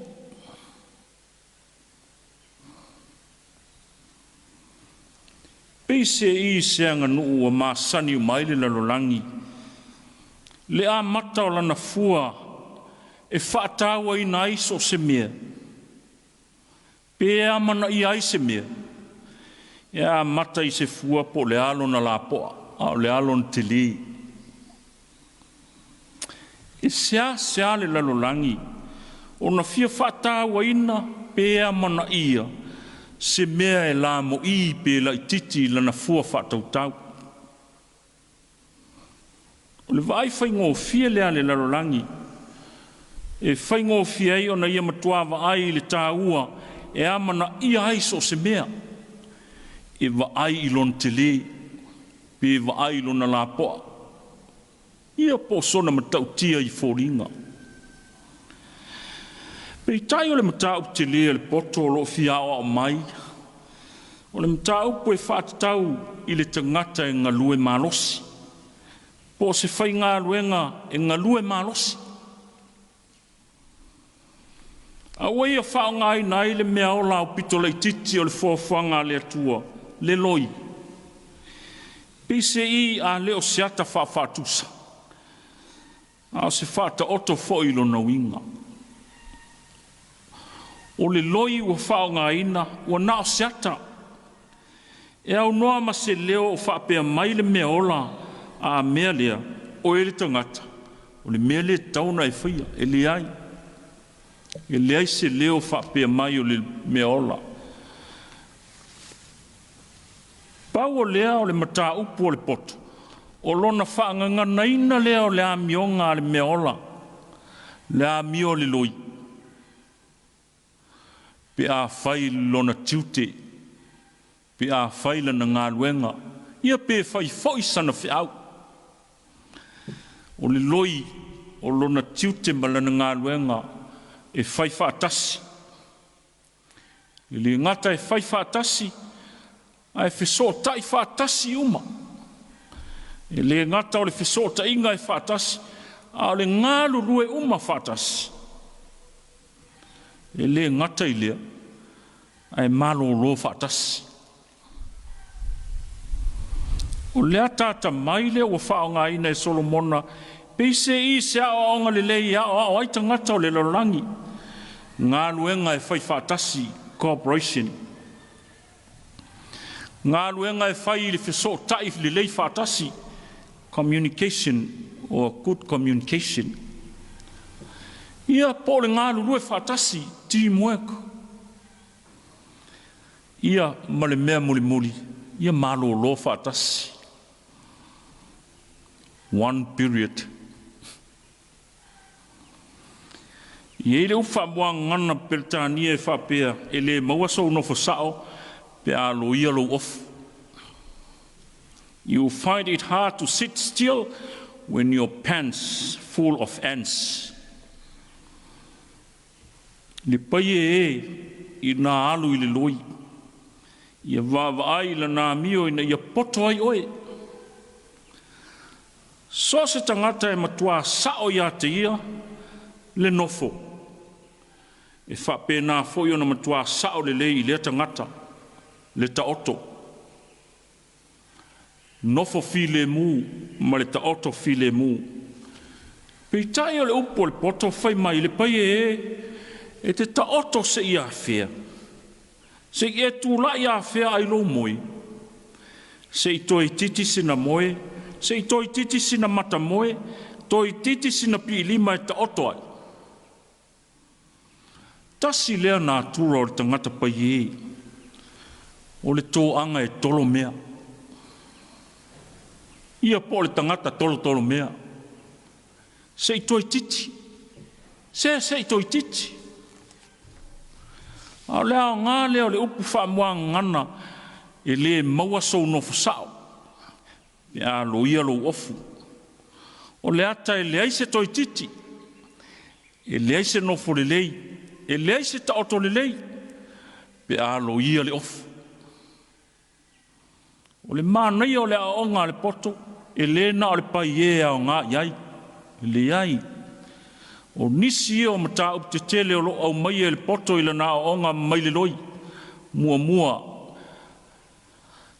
Peise i seanga nuu a masani o maile la lolangi. Le a mata o lana fua e whaatawa i na iso se mea. Pe a mana i aise mea. E a mata i se fua po le alo na la poa, a le alo na te li. E sea le la lolangi. O na fia whaatawa ina pe a mana ia. Se mea e la mo i pe la ititi lana fua whatautau. O le vai whaingo fia lea le lalolangi. E whaingo fia i o na ia matuava ai le tāua e amana ia aiso se mea. E wa ai ilon te le, pe wa ai ilona la poa. Ia po sona matautia i fōringa. Pei tai o le matau te lea le poto o lo fiawa o mai. O le matau po e whātatau i le tangata e ngalue malosi. Po se whai ngā luenga e ngalue malosi. A wei a whao ngai nai le mea o lau pito le titi o le fuawhanga le atua, le loi. Pei se i a leo seata whawhatusa. A se whata oto foilo na winga. O le loi ua whao ngā ina, ua nao seata. E au noa ma se leo o whapea mai le mea ola a mea lea o ele tangata. O le mea lea tauna e whaia, e le ai. E le ai se leo whapea mai o le mea ola. Pau o lea o le mata upu o le poto. O lona whaanganga naina lea o le a mionga le mea ola. Le a mio le loi. Pe a whai lona tiute, pe a whai lana ngā luenga, ia pe whai whoi sana whiau. O le loi, o lona tiute ma lana ngā luenga, e whai whaatasi. I le ngata e whai whaatasi, a e wheso tai whaatasi uma. E le ngata o le wheso ta inga e whaatasi, a o le ngā lurue uma whaatasi. E le ngata i lea, ai malo lo whaatasi. O lea tata mai lea ua whao ngā ina e Solomona, peise i se a onga le lei a o aita ngata o le lorangi. Ngā luenga e whai whaatasi, cooperation. Ngā luenga e whai le wheso taif le lei whaatasi, communication or good communication. Ia po le ngā lulue whaatasi, teamwork. Ia ma le mea muli, ia malo lo whaatasi. One period. Ia le uwha mua ngana pertania e whapea, e le mauaso unofo sao, pe a lo ia lo off. You find it hard to sit still when your pants full of ants. Le pai i nā alu i le loi. Ia wawa ai la nā mio ina ia poto ai oe. So se tangata e matua sao ia te ia, le nofo. E whape nā fo i ona matua sao le lei i le tangata, le ta oto. Nofo fi le mu, ma le ta oto fi le mu. Pei tai o le upo le poto whai mai le pai e te taoto se ia fea. Se ia tūla ia fea ai lo moi. Se i toi titi sina moe, se i toi titi sina mata moe, toi titi sina pi lima e taoto ai. Tasi lea nā tūra o le tangata pai e, o le tō anga e tolo mea. Ia po le tangata tolo mea. Se i toi titi. Se i toi titi. A lea ngā lea le upu wha mua ngana e le maua sou no fusao. E a lo ia lo ofu. O le ata e le aise toi titi. E le aise no fu le lei. E le aise ta oto le lei. Pe a lo ia le ofu. O le mānei o le aonga le poto. E le na o le pai e ao ngā iai. Le iai. O nisi o mata up te tele o lo au mai e le poto ila na aonga mai le loi. Mua.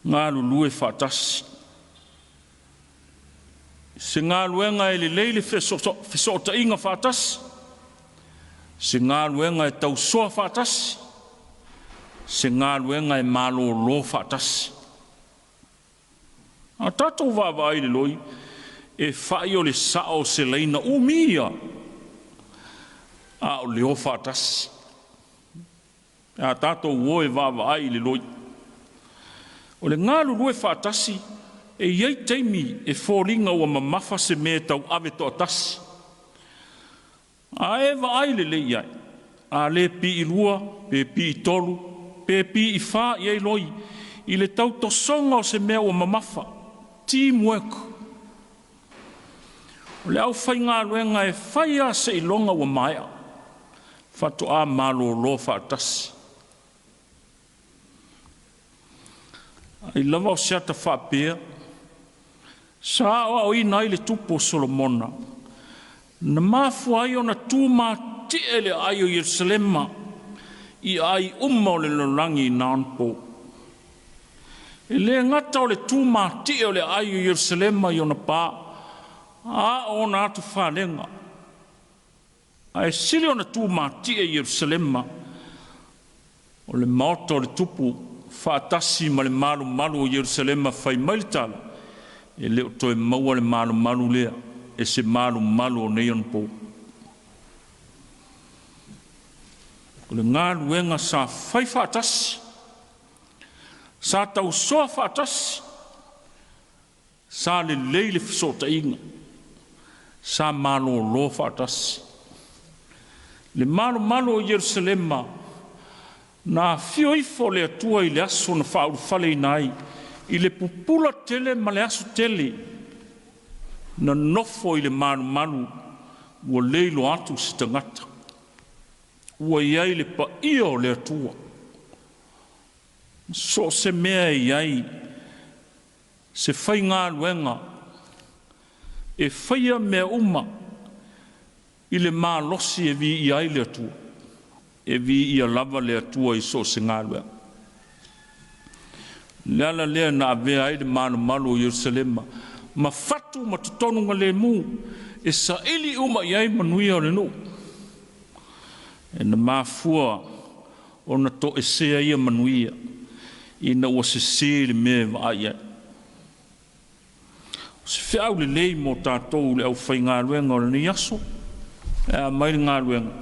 Ngā lulue whaatasi. Se ngā luenga e le leile whesota inga whaatasi. Se ngā luenga e tau soa whaatasi. Se ngā luenga e malo lo whaatasi. A tātou wāwai le loi, e whai o le sao se leina umia. A o leo whaatasi. A tātou woe wāwai le loi. O le ngā lulue whaatasi, e iei teimi e fōringa ua mamafa se me tau ave to atasi. A e wāai le le iai. A le pi i lua, pe pi i tolu, pe pi i whā iei loi, i le tau to songa o se mea ua mamafa. Teamwork. O le au whai ngā luenga e whai a se ilonga ua maia. Whatu a malo lo whaatasi. Ai lava o seata whapea. Sa o inai le tupo Solomona. Na mafu ai o na tūma tie le ai o Yerusalema. I ai o le lorangi nanpo. E le ngata o le tūma tie o le ai o Yerusalema i o na pā. A o na atu whalenga. A e sili o na tūma tie Yerusalema. O le maoto o le tupu whaatasi ma le malu o Yerusalema whai mailitala. E leo toi maua le malu lea. E se malu o neon po. O le ngā luenga sa whai whaatasi. Sa tau soa whaatasi. Sa le leile whisota inga. Sa malo lo whaatasi. Le malu o Yerusalema. Na fioifo le atua i le aso na whauru whale nai. I le pupula tele ma le aso tele. Na nofo i le malu. Ua leilo atu si tangata. Ua iai le pa ia o le atua. So se mea iai. Se whai ngā luenga. E whaia mea uma. I le losi e vi iai le atua. E vi ia lava le atua i so se ngā luenga. Leala lea na avea ai le malu o Yerusalema. Ma fatu ma tutonunga le mu. E sa ili uma iai manuia o le nu. E na mafua o na to e sea ia manuia. I na ua se le mea wa ai ai. Se whiau le lei mo tātou le au whai ngā luenga o le ni aso. E a mai ngā luenga.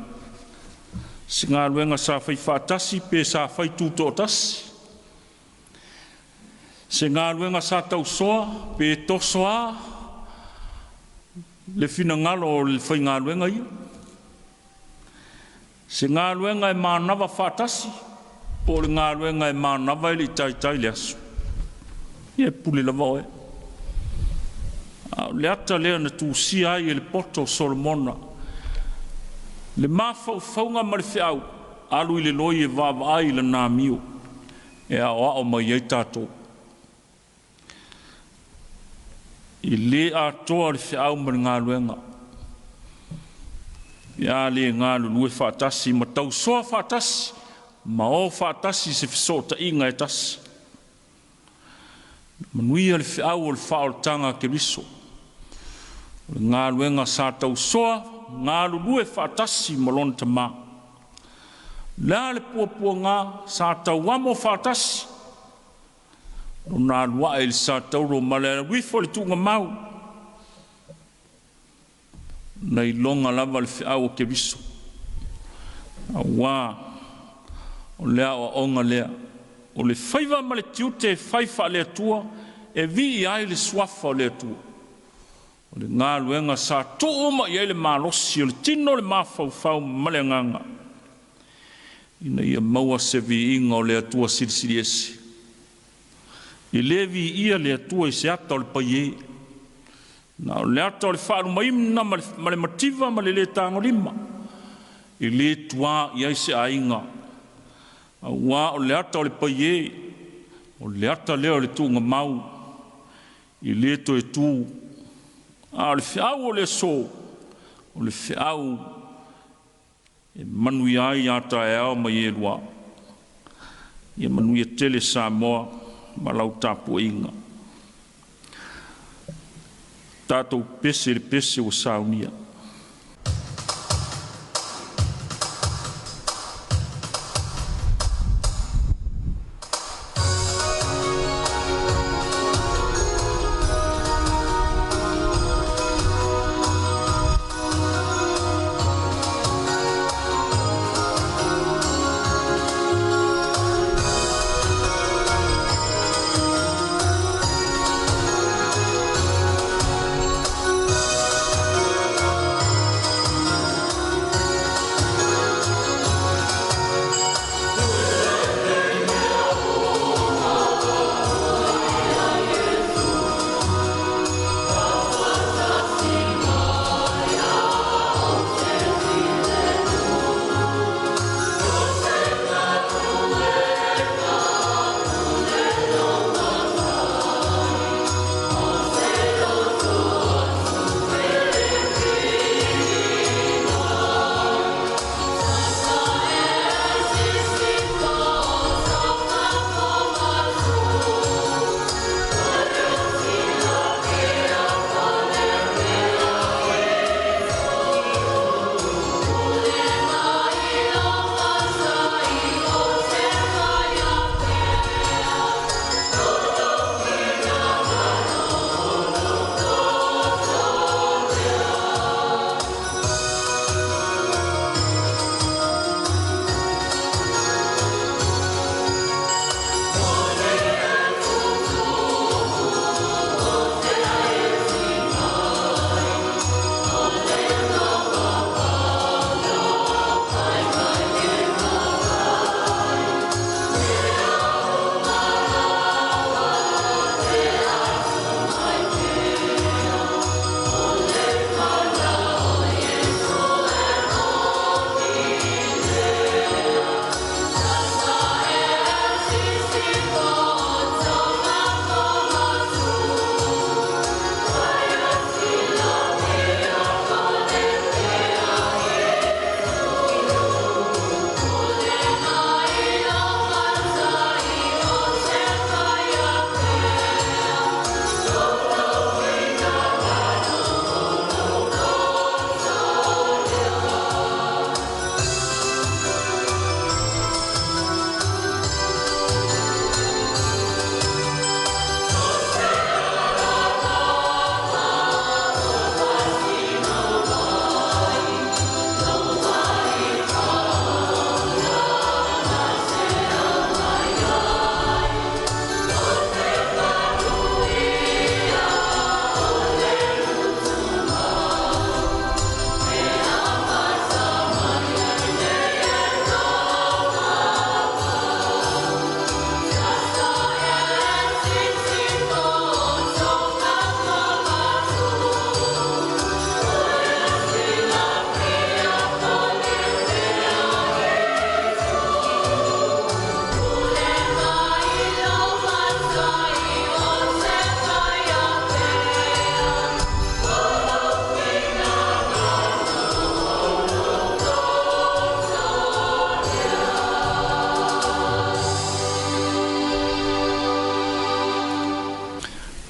Se ngā luenga sa whai whaatasi pe sa whai tūto tasi. Se ngā luenga sa tau soa pe tosoa. Le fina ngalo o le whai ngā luenga ia. Se ngā luenga e mānawa whaatasi. Po le ngā luenga e mānawa e li tai le aso. Ie puli lava oe. Le ata lea na tūsia ai e le poto Solomona. Le mawhaunga ma le whiau. Alu i le loi e wawa ai le nā mio. E a mai ei tātou. I le atoa le whiau ma le ngā luenga. Ia le ngā lulue whaatasi. Ma tau soa whaatasi. Ma o whaatasi se whisota inga e tasi. Manuia le whiau o le whaoltanga ke riso. Ngā luenga sa tau soa, ngā lulue whaatasi malona tamā. La le puapuanga sa tauamo fatasi. Nā lua e sa tauro male wifo le tunga mau. Nei longa lava le whiau ke viso. Awa, o lea o onga lea. O le whaiva ma le tiute e whaifa le atua, e vi ai le swafa le atua. O le ngā luenga sa tooma i ai le malosi, o le tino le mawhau ma le nganga. Ina ia maua se vi inga o le atua sirisiri esi. I levi ia le atua i se ata o le paie. Na o le ata o le whaaru maimna ma le mativa ma le tango lima. I le tua i ai se ainga. A wā o le ata o le paie. O le ata leo le tunga mau. I le to e tū. A o le whiau o le so. O le whiau. E manui ai ata e ao mai e lua. Ia manui e tele Samoa. Malau Tapuaiga. Tātou pese le pese o saunia.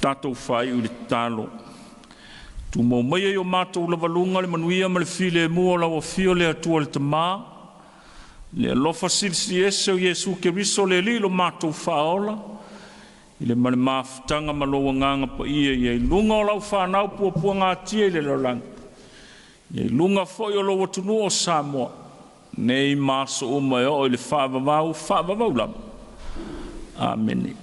tātou whai uri tālo. Tu mō mai o mātou la walunga le manuia ma le file mua la wa fio le atua le tamā. Le alofa silsi ese o Yesu Keriso le li lo mātou whaola. I le male mafutanga maloa nganga pa ia lunga o lau whanau pua ngā tia i le lalang. Ia lunga foi o lo watunu o Samoa. Nei maso o mai o le whaavavau lama. Amen.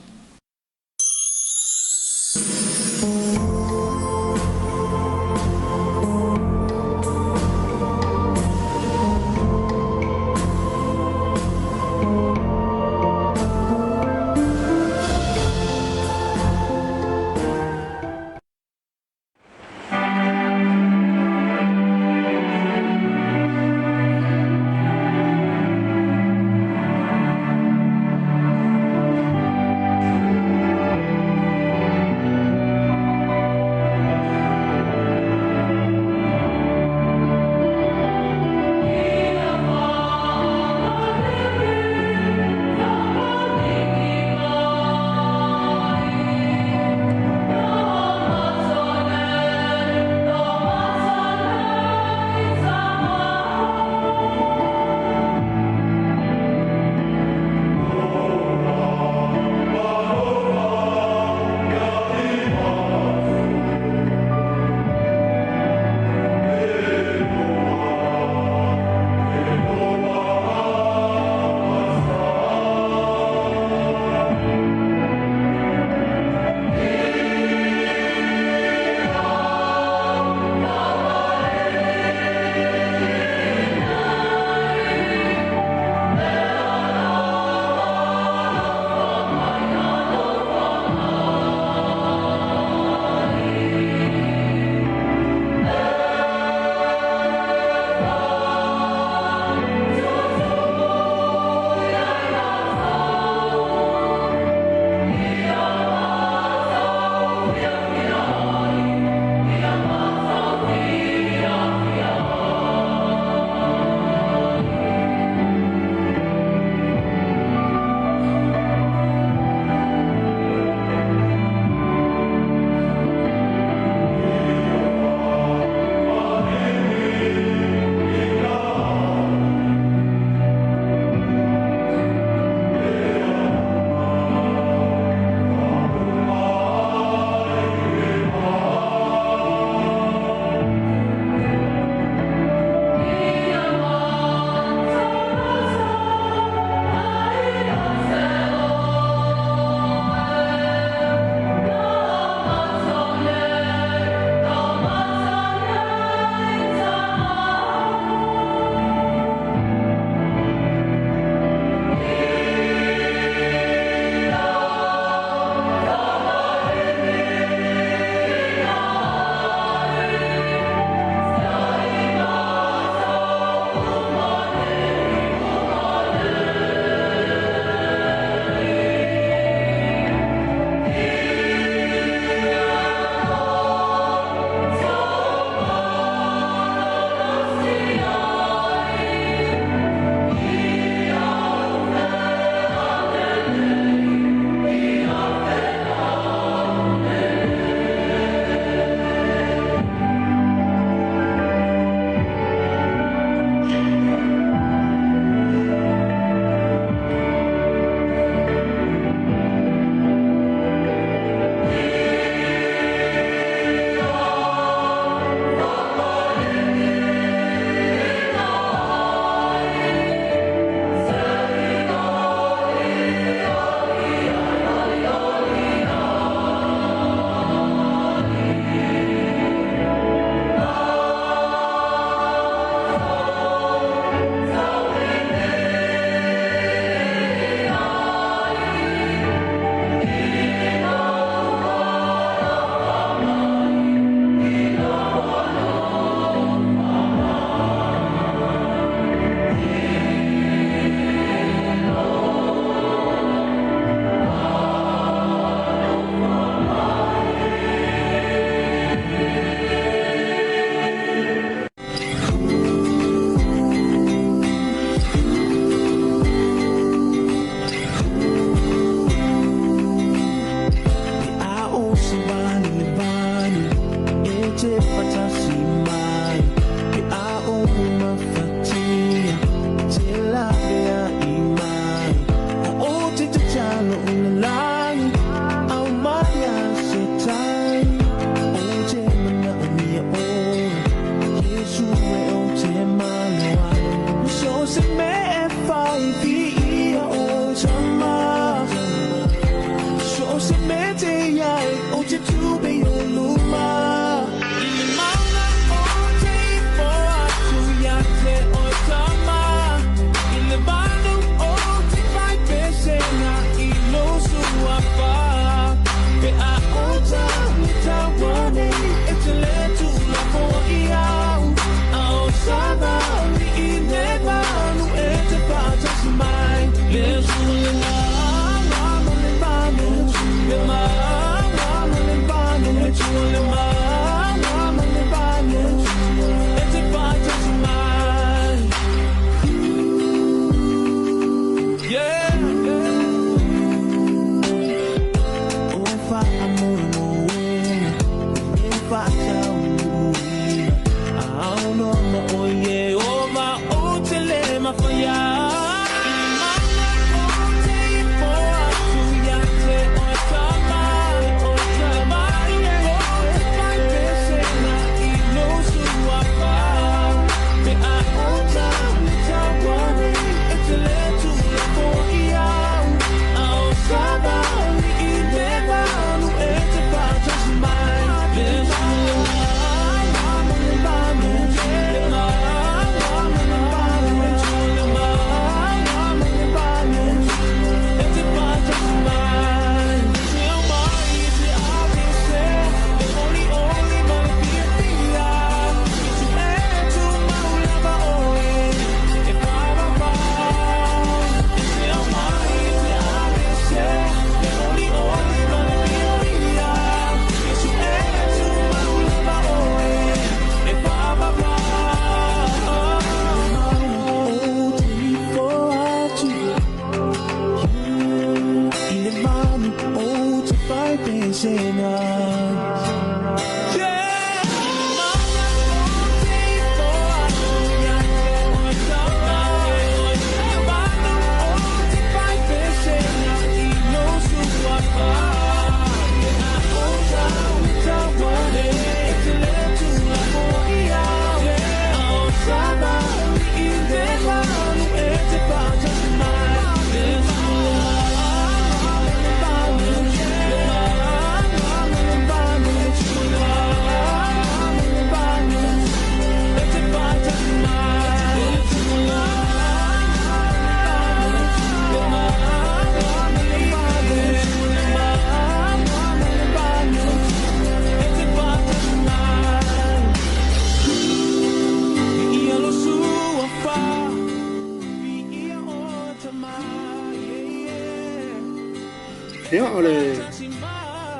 Ia ole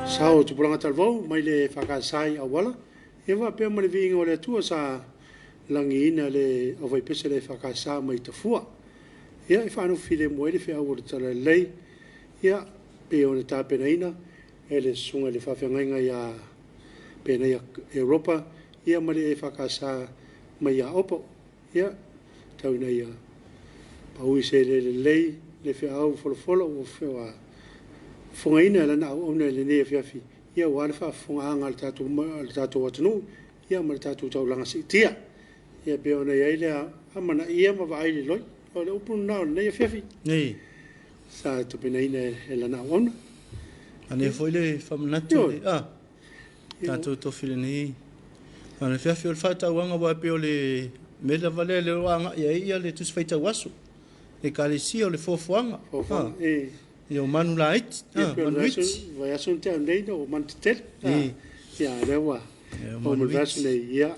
sao tu pulanga talvau mai le whakasai awala. Ia wa pia mani vinga o le atua sa langi ina le awai pese le whakasa mai tafua. Ia i whanu file moere whi au o tala lei. Ia pe o le tāpena ina e le sunga le whawhiangainga ia pena ia Europa. Ia mani e whakasa mai ia opo. Ia tau na ia paui se le lei le whi au folofolo o whiwa funga ina la na au na le ne Afiafi. Ia wale wha funga anga le tātou watanu. Ia ma le tātou taulanga si tia. Ia pe ona ia ilea amana ia ma wa aile loi. O le upunu nao le Afiafi. Nei. Sa tupena ina e la na ona. Ane foi le whamanatu. Tātou tofile nei. Ane Afiafi o le whatau anga wa pe o le mela vale le roanga ia le tus faita wasu. Le kalisia o le fofuanga. Fofuanga, Ia o manu la iti. Manuiti. Vai asun te andeina o mantitel. Ia lewa. O mulvasu nei ia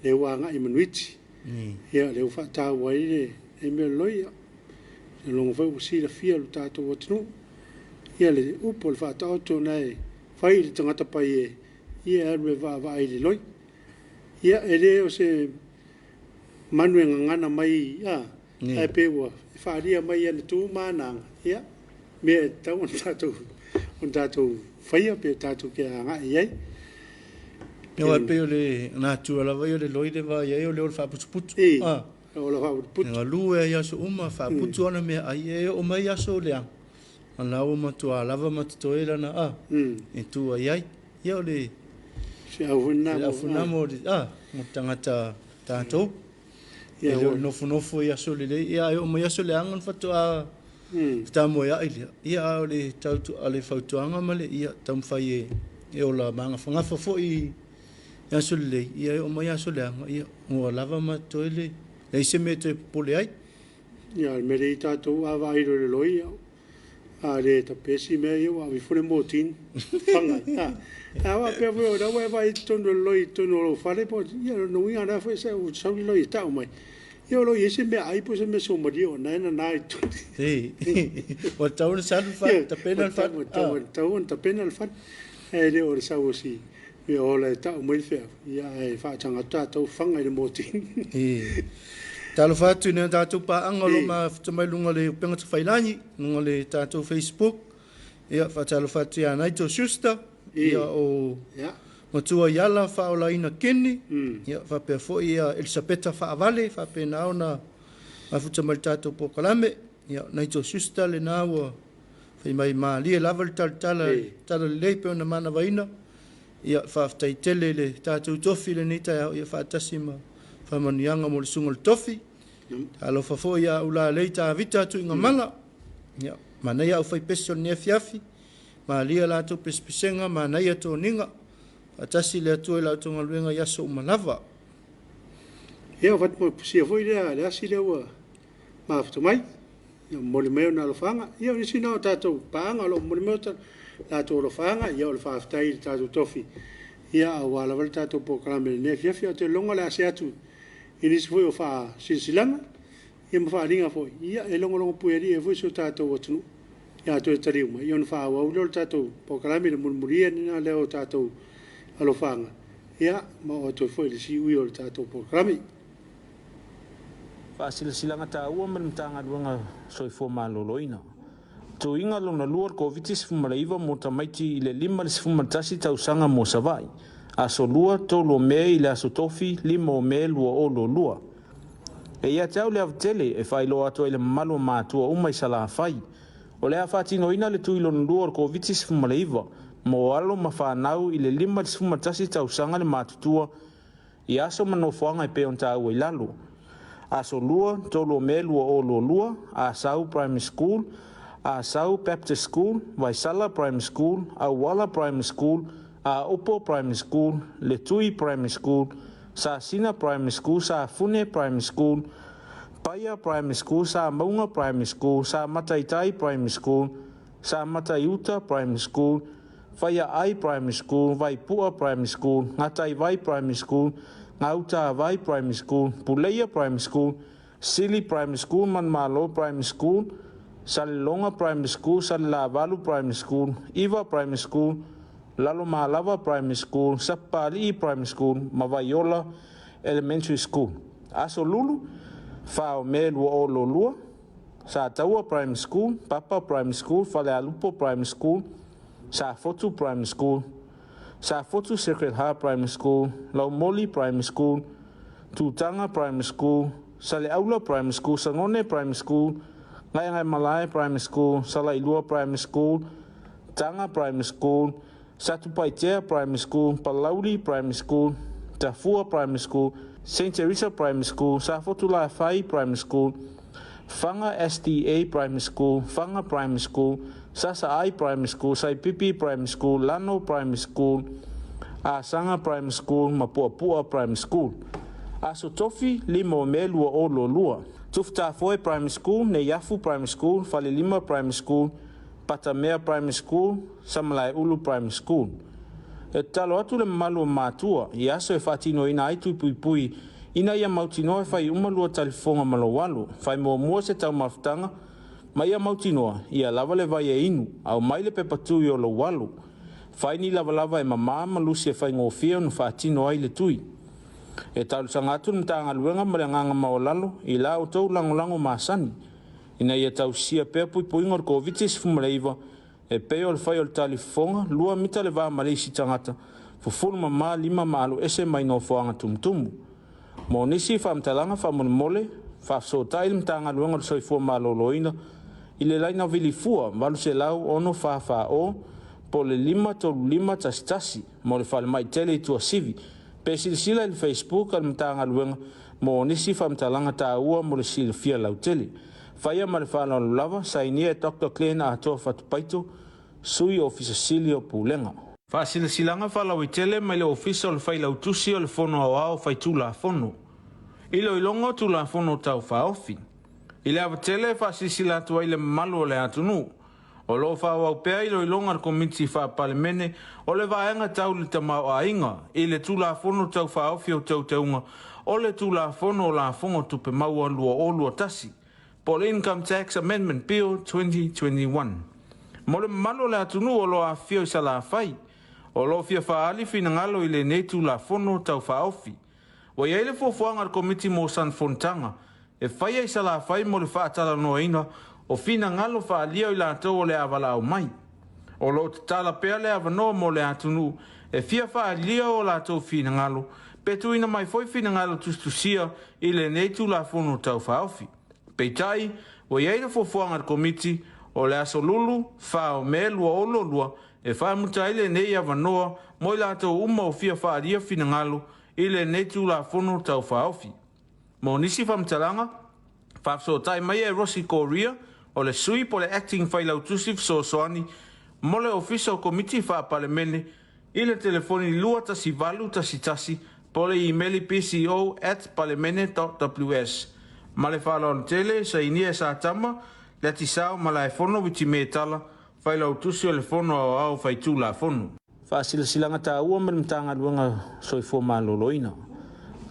le wanga i manuiti. Ia le ufa ta wai le e me loia. Le longo fai usi la fia lu tātou watinu. Ia le upo le whata auto nei fai le tangata pai e ia arme va aile loi. Ia e le o se manu e ngangana mai ai pewa. Whaaria mai ane tū mānanga. Ia. Me tau on tātou whaia pe tātou ke a ngai iai. Ia wa pe o le nātua lawa i o le loide wa iai o le o le whaputuputu. O le whaputuputu. Nga lue ai aso uma whaputu ana mea ai e o mai aso o leang. Ana o matua lava matatoe lana e tu ai ai. Ia o le awhunamo o le mo tangata tātou. Ia o nofo i aso le le. Ia o mai aso le angan whatua ta mo ia ia o le tautu ale fautuanga male ia tamfai e o la manga fanga fo i ia sole ia o mai sole ia o lava ma toile le se mete pole ai ia me le tatu ava i le loi a le ta pesi me ia wa vi fune motin fanga wa pe vo da wa vai tono loi tono lo fale po ia no ia na foi se o sau loi ta o mai. Ia lo ese me ai po se me so mario na tu. O tau na salu fa ta pena fa. Tau ta pena fa. E le o sa o si. Me o le ta o mai fe. Ia e fa tanga ta tau fanga le moti. Talo fa tu na ta tu pa angolo ma tu mai lunga le penga tu failani, lunga le ta tu Facebook. Ia fa talo fa tu ana to susta. Ia o matua yala faola ina keni ia fa pe fo ia Elisabetta fa avale fa pe na ona afuta maltato po kalame ia naito susta le na wa fa mai mali level tala le pe ona mana vaina ia fa tai tele le tatu tofi le nita ia fa tasima fa manianga mo le sungol tofi alo fa fo ia ula le ta vita tu ngamala ia mana ia fa peso ne Afiafi mali la to pesenga mana ia to ninga atasi le atu la tonga luenga yaso malava ia vat mo sia foi le asi le wa ma fto mai ia mo le meo na lo fanga ia ni sina tatou panga lo mo le meo la to lo fanga ia lo fa ftai tatou tofi ia wala val tatou po kalame ne Afiafi te longa la se atu ini se foi o fa silsilanga ia mo fa ringa foi ia e longo pueri e foi so tatou watu ia to tariu mai ia no fa wa lo tatou po kalame le murmuria ni na le o tatou alo fanga ia ma o to foi le si ui o tatou programi fa silanga ta ua man tanga duanga soifo maloloina to inga lo na luar covitis fumalaiva mo tamaiti le lima le fumatasi tausanga mo savai aso lua to lo me ile aso tofi limo me lua o lo lua e ia tau le avtele e fai lo ato ile malo matua umai sala fai o le afatino ina le tuilo na luar covitis fumalaiva mo alo mafanau i le lima le fumatasi tausanga le matutua i aso manofoanga i peonta ua i lalo. Aso lua, tolo me lua o lo lua, a sau primary school, a sau Baptist school, Waisala primary school, a Wala primary school, a Opo primary school, le Tui primary school, sa Sina primary school, sa Fune primary school, Paya primary school, sa Maunga primary school, sa Mataitai primary school, sa Mataiuta primary school, Whaia Ai Primary School, Waipua Primary School, Ngatai Vai Primary School, Ngauta Vai Primary School, Puleia Primary School, Sili Primary School, Manmalo Primary School, Salilonga Primary School, Salilavalu Primary School, Iva Primary School, Lalo Malava Primary School, Sapali Primary School, Mavaiola Elementary School. Aso Lulu, Fao Melu o Lolua, Sataua Primary School, Papa Primary School, Falealupo Primary School, Safotu Primary School, Safotu Sacred Heart Primary School, Laumoli Primary School, Tutanga Primary School, Saleaula Primary School, Sangone Primary School, Ngai Malai Primary School, Salailua Primary School, Tanga Primary School, Satupaitea Primary School, Palauli Primary School, Tafua Primary School, St. Teresa Primary School, Safotula Fai Primary School, Fanga SDA Primary School, Fanga Primary School, Sasa'ai Primary School, Saipipi Primary School, Lano Primary School, Asanga Primary School, Mapuapua Primary School. Asotofi limo melua o lolua. Tuftafoe Primary School, Neyafu Primary School, Falilima Primary School, Patamea Primary School, Samalai Ulu Primary School. E talo atu le malu matua, i aso e whatino ina aitu pui ina ia mautinoa e whai umalua talifonga malawalu, whai mua se tau mafutanga, mai ia mautinoa, ia lava le vai e inu, au mai le pepatui o lo walu. Whai ni lava e mama malusi e whai ngofia nu whatino ai le tui. E tau sangatu mtanga luenga malanganga maolalo, i la o tau langolango masani. Ina ia tau sia pea pui ngor kovitis fumaleiva, e peo le whai o le talifonga, lua mita le vaa malisi tangata, fufulu mama lima maalu ese mai no foanga tumtumu. Mo nisi whamtalanga whamonimole, whafsotai le mtanga luenga le soifua maloloina, i le laina vilifua, walu se lau ono whawha o, po le lima tolu lima tasitasi, mo le whale mai tele i tua sivi, pe silisila le Facebook al mtanga luenga, mo nisi whamtalanga ta ua mo le silifia lau tele. Whaia ma le whala lulawa, sainia e Dr. Klein a atoa whatupaito, sui ofisa sili o Pulenga. Whasilasilanga whala witele mai le ofisa o le whaila utusi o le fono au au whaitula fono. Ilo ilongo tula fono tau whaofi. Ile avatele whasilisila atua ile malu o le atunu. O lo whawau pea ilo ilonga le Komiti Faamisionare o le vaenga tau le tamau a inga. Ile tula fono tau whaofi o tau taunga. O le tula fono o la fongo tupe maua lua o lua tasi. Po le Income Tax Amendment Bill 2021. Mo le malo le atunu o lo a fio i sala fai. O lo fia faali fina ngalo i le netu la fono tau faofi. Wa ia ile fofuanga al komiti mo san fontanga. E fai i sala fai mo le faatala no ina. O fina ngalo faalia i la atou o le avala au mai. O lo tala pea le avano mo le atunu. E fia faalia o la atou fina ngalo. Petu ina mai foi fina ngalo tustusia i le netu la fono tau faofi. Peitai, o iaira fofuanga al komiti, o le aso lulu, whao me lua o lolua, e wha mutaile nei avanoa, moi la tau uma o fia whaaria fina ngalo, ile nei tu la fono tau whaofi. Mo nisi whamtalanga, whafso tai mai e Rossi Korea, o le sui po le acting whailautusif so soani, mo le official komiti wha palemene, ile telefoni lua tasi valu tasi, po le emaili pco@palemene.ws. Ma le whalon tele, sa inia sa tama, le tisao ma la e fono witi me tala, whaila utusi o le fono au au whaitu la fono. Whaasilasilanga ta ua me mtanga luanga soifua maloloina.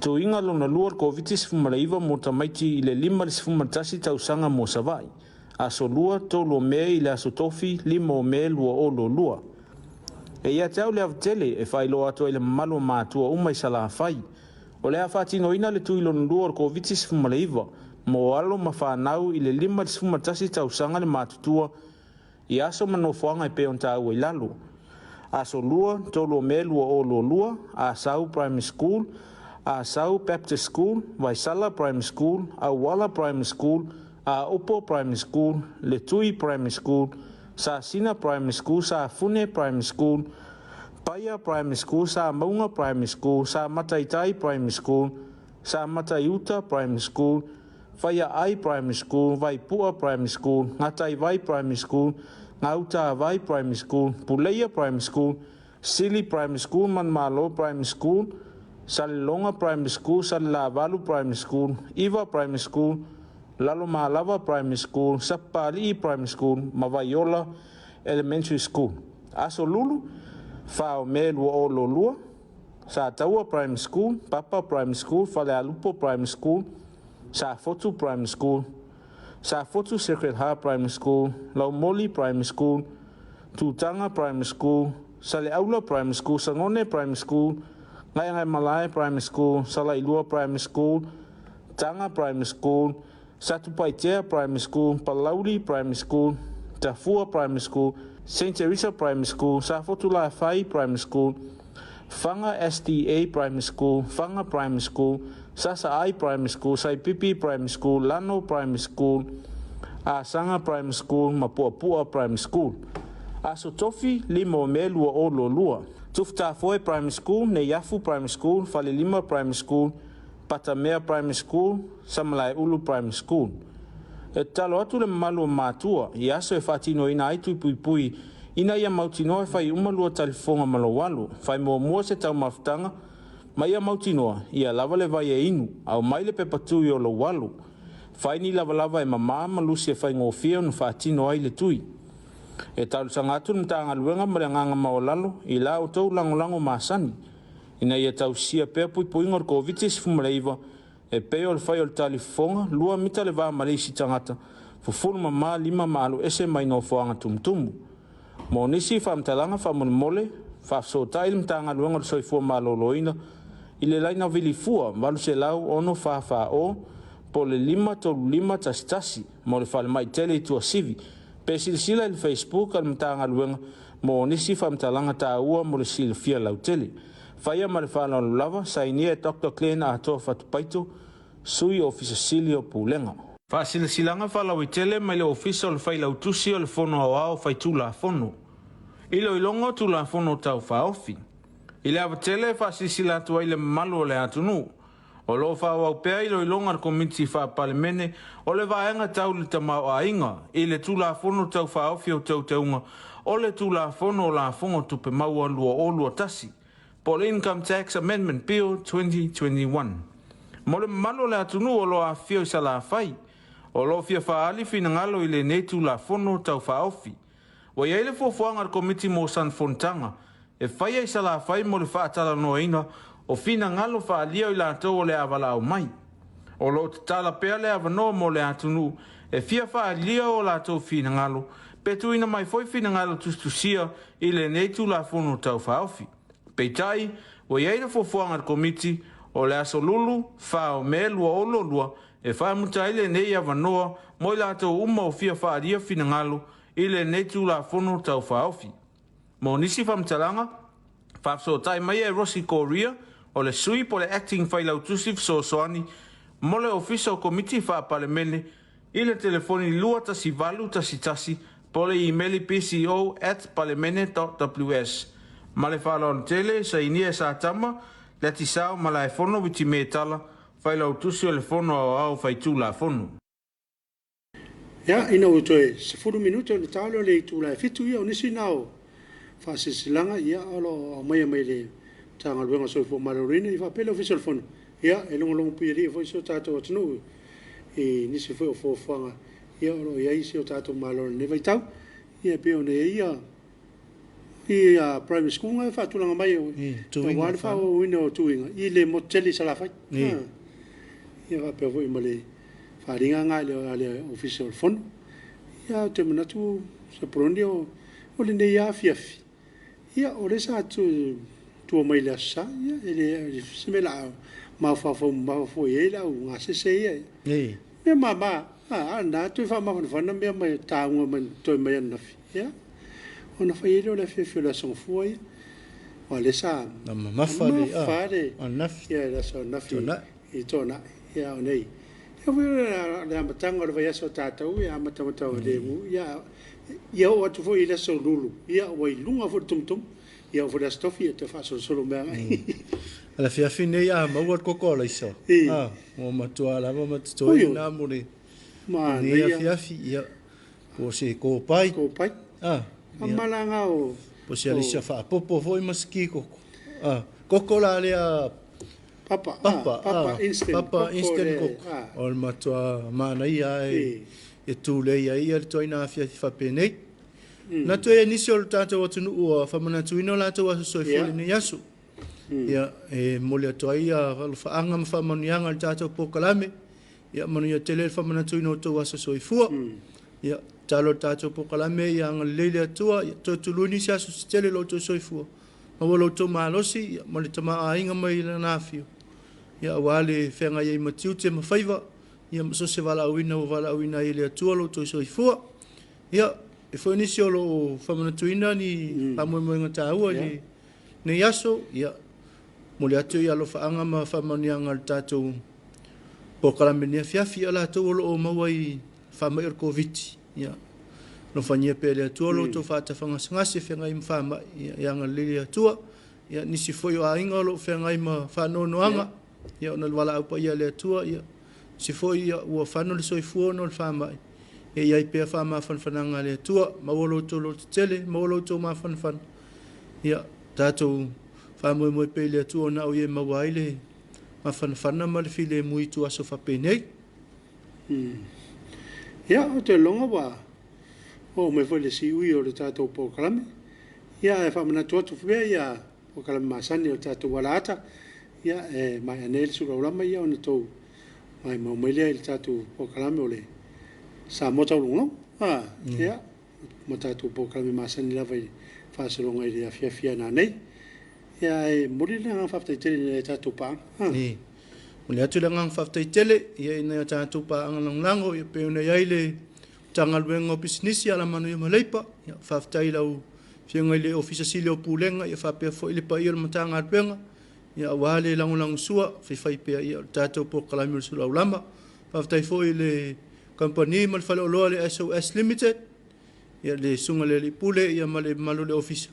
To inga lona lua kovitis fumaraiva mo tamaiti i le lima lis fumatasi tausanga mo savai. Aso lua to lo mea i le aso tofi lima o mea lua o lo lua. E ia tau le avtele e whailo ato i le malo mātua umai sala whai. O le awhatino ina le tui lona lua o kovitis fumaraiva, mo alo ma whanau i le lima lis fumatasi tausanga le mātutua i aso manofoanga i peon tau i lalo. Aso lua, tolo me lua o lo lua, a Sau Primary School, a Sau Baptist School, Waisala Primary School, a Wala Primary School, a Opo Primary School, Le Tui Primary School, Sa Sina Primary School, Sa Fune Primary School, Paya Primary School, Sa Maunga Primary School, Sa Mataitai Primary School, Sa Mataiuta Primary School, Whaia Ai Primary School, Waipua Primary School, Ngatai Vai Primary School, Ngauta Vai Primary School, Puleia Primary School, Sili Primary School, Manmalo Primary School, Salilonga Primary School, Salilavalu Primary School, Iva Primary School, Lalo Malava Primary School, Sapali Primary School, Mavaiola Elementary School. Aso Lulu, Fao me lua o lo lua, Sa Taua Primary School, Papa Primary School, Falealupo Primary School, Sa Fotu Primary School, Sa fotu Sacred Heart Primary School, Laumoli Primary School, Tutanga Primary School, Saleaula Primary School, Sangone Primary School, Ngai Malai Primary School, Salailua Primary School, Tanga Primary School, Satupaitea Primary School, Palauli Primary School, Tafua Primary School, St. Teresa Primary School, Safotula Fai Primary School, Fanga SDA Primary School, Fanga Primary School, Sasa'ai Primary School, Saipipi Primary School, Lano Primary School, Asanga Primary School, Mapuapua Primary School. Asotofi limo melua o lolua. Tuftafoe Primary School, Neyafu Primary School, Falilima Primary School, Patamea Primary School, Samalai Ulu Primary School. E talo atu le malu matua, i aso e whatino ina aitu pui pui, ina ia mautinoa e whai umalua talifonga malawalu, whai mua se tau mafutanga, mai ia mautinoa, ia lava le vai e inu, au mai le pepatu i o lo walu, whai ni lava e mama malusi e whai ngofia no whatino ai le tui. E tau sangatu mtanga luenga maranganga maolalo, i la o tau langolango masani, ina ia tau sia pea pui pui ngor kovitis fumareiva, e peo le whai o le talifonga, lua mita le vaa marisi tangata, fufuru mama lima maalu ese mai no foanga tumtumu. Mo nisi whamtalanga whamonimole, whafsotai le mtanga luenga le soifua maloloina, i le laina vilifua, walu se lau ono whawha o, po le lima tolu lima tasitasi, mo le whale mai tele i tua sivi, pe silisila le Facebook al mtanga luenga, mo nisi whamtalanga ta ua mo le sila fia lau tele. Whaia ma le whala lava, sa inia e Dr. Glenn a toa whatupaito, sui ofisa sili o Pulenga. Whasilasilanga whala witele mai le ofisa o le whaila utusi o le fono au au whaitu la fono. Ilo ilongo tu la fono tau whaofi. Ile avatele whasilisila atu ai le malu o le atunu. O lo whawau pea ilo ilonga le komiti whapalemene o le vaenga tau le tamau a inga. Ile tu la fono tau whaofi o tau taunga. O le tu la fono o la fongo tupe maua lua o lua tasi. Po le Income Tax Amendment Bill 2021. Mo le malo le atunu o lo a fio i sala fai. O lo fia faali fina ngalo i le netu la fono tau faofi. Wa ia ile fofuanga al komiti mo San Fontanga. E fai i sala fai mo le faatala no ina. O fina ngalo faalia i la atou o le avala au mai. O lo tala pea le avano mo le atunu. E fia faalia o la atou fina ngalo. Petu ina mai foi fina ngalo tustusia i le netu la fono tau faofi. Peitai, wa ia ile fofuanga al komiti. O le aso lulu, whao me lua o lua, e whae mutaile nei avanoa, moi la tau uma o fia whaaria fina ngalo, ile nei tu la fono tau whaofi. Mo nisi whamtalanga, whapso tai mai e Rossi Korea, o le sui po le acting whailautusif so soani, mo le official committee whapalemene, ile telefoni lua tasi valu tasi, po le emaili pco@palemene.ws. Ma le whalon tele, sa inia sa tama, le tisao ma la e fono witi me tala, whai lau tusi o le fono au whai tū la fono. Ia, ina utoe, se furu minuto le talo le tū la e fitu ia, o nisi nao, whaasisilanga, ia, alo, mai le tanga luenga soifo marorina, i whapele official fono. Ia, e longo piri, e fwoi so tātou atunu, e nisi fwoi o fōwhanga, ia, alo, ia isi o tātou marorina, ne vai tau, ia, peo ne ia, i primary school ngai whaatulanga mai o wāle whao wina o tuinga i le moteli salawhai ia whapea fo i male whaaringa ngai le official fono ia te manatu sa prondi o le nei Afiafi ia o le sa tua mai le asa ia ele semela mawhafo i eila o ngā sese ia mea mama ana tui whamawhana mea mai tāunga man toi mai anafi ia ona fai ele o le fia la song foi o le sa mafale anafi ia la so nafi i tona ia o nei ia le amatanga o le vai aso tātou ia amatamata o le mu ia o atu foi le so lulu ia o i lunga fo tumtum ia o le stofi te fa so solo mea ala fia fine ia maua koko la iso mo matua la mo matoi na muri ma ia fia ia o se ko pai malanga o po se alisa fa popo foi maski koko koko la lea papa instant koko o matua mana ia e tu le ia le toina fia fa penei na to e nisi o tato o tunu o fa mana tuino la to so foi ni yasu ia e mole to ia fa anga fa manianga tato po kalame ia manu ia tele whamana tui no tau asa soifua. Ia talo tātou pokalame ia anga leile atua, ia tō tuluni si aso si tele lo tō soifua. Mawa lo tō maalosi, ia mali tama a inga mai ila nāwhio. Ia wale whenga iei matiu te mawhaiva, ia maso se wala awina o wala awina ile atua lo tō soifua. Ia, e fo nisi o lo whamana tuina ni pamoemoenga tāua ni ne yaso, ia mole atu ia lo whaanga ma whamani anga tātou pokalame ni Afiafi ala tau olo o maua i whamai or COVID. Ia, no whania pele atua lo tō whātawhanga sangase whenga i mwhama i anga lili atua. Ia, nisi foi o a inga lo whenga i ma whanonoanga. Ia, ona wala aupa ia le atua. Ia, si foi ia ua whano le soifua no le whama i. Ia i pia whama whanwhananga le atua. Mawolo tō lo te tele, mawolo tō ma whanwhan. Ia, tātou whamoe pele atua na o ie mawaile. Ma whanwhana ma le while mui tu aso whapenei. Ia, o te longa wa. O me foi le si ui o le tātou pokalame. Ia, e whamana tuatu whia ia pokalame masani o tātou wala ata. Ia, e mai anel Suluaulama ia o na tau. Mai maumailia i le tātou pokalame o le Samoa taulungo. Ia, mo tātou pokalame masani lava i whasalonga i le Afiafi na nei. Ia, e mori le ngang whaftai tele le tātou paa. Muli atu le ngang whaftai tele, ia ina ia tātou paa angalang lango, ia peuna iai le tangaluenga o pisinisi ala manu ia maleipa, ia whaftai lau whiunga i le ofisa sile o pūlenga, ia whapea fo ili pa ia le matanga aruenga, ia wale langulangu sua, whiwhai pea ia tātou pokalame o Suluaulama, whaftai fo i le company mal whale oloa le SOS Limited, ia le sunga le li pule, ia male malu le ofisa.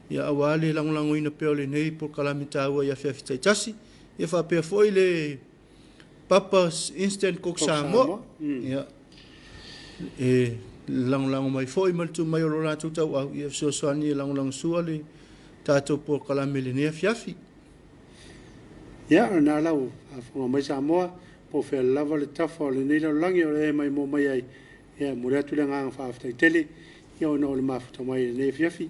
Ia awale langulangu ina peo le nei pokalame tāua ia Afiafi taitasi, ia whapea foi le Papa's Instant Cook Samoa. Ia e langulangu mai foi maltu mai o lona tutau au ia sosoani langulangu sua le tātou pokalame le nei Afiafi. Ia, na lau a mai Samoa po whea lava le tafa o le nei lau langi o le mai mo mai ai. Ia mure atu le ngang whaaftai tele, ia o na o le mafuta mai le nei Afiafi.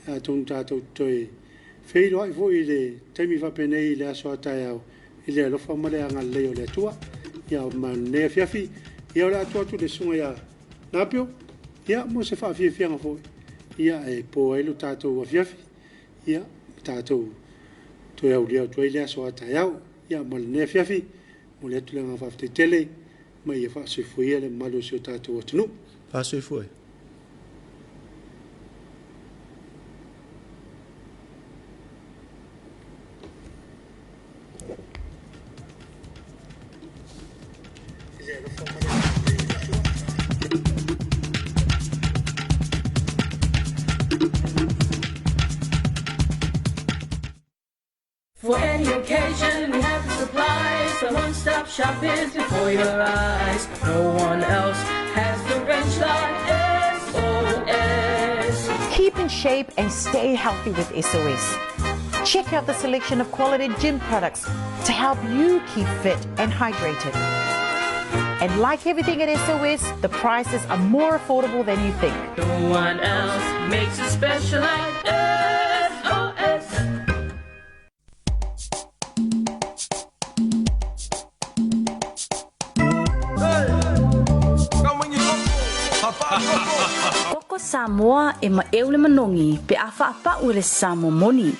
Tōng tātou toi whiro ai fo i le taimi whapenei le aso atai au i le alofa male anga leo le atua ia ma ne Afiafi ia o le atua tu le sunga ia napio ia mo se whaafianga fo ia e po ailu tātou Afiafi ia tātou toi au leo toi le aso atai au ia ma le ne Afiafi mo le atu le anga whaaftai tele ma ia whaasoi ia le malu si o tātou atunu whaasoi fui For any occasion, we have the supplies. The one-stop shop is before your eyes. No one else has the range like SOS. Keep in shape and stay healthy with SOS. Check out the selection of quality gym products to help you keep fit and hydrated. And like everything at SOS, the prices are more affordable than you think. No one else makes it special like SOS. Koko Samoa e ma eule manongi pe afa apa ule Samoa moni.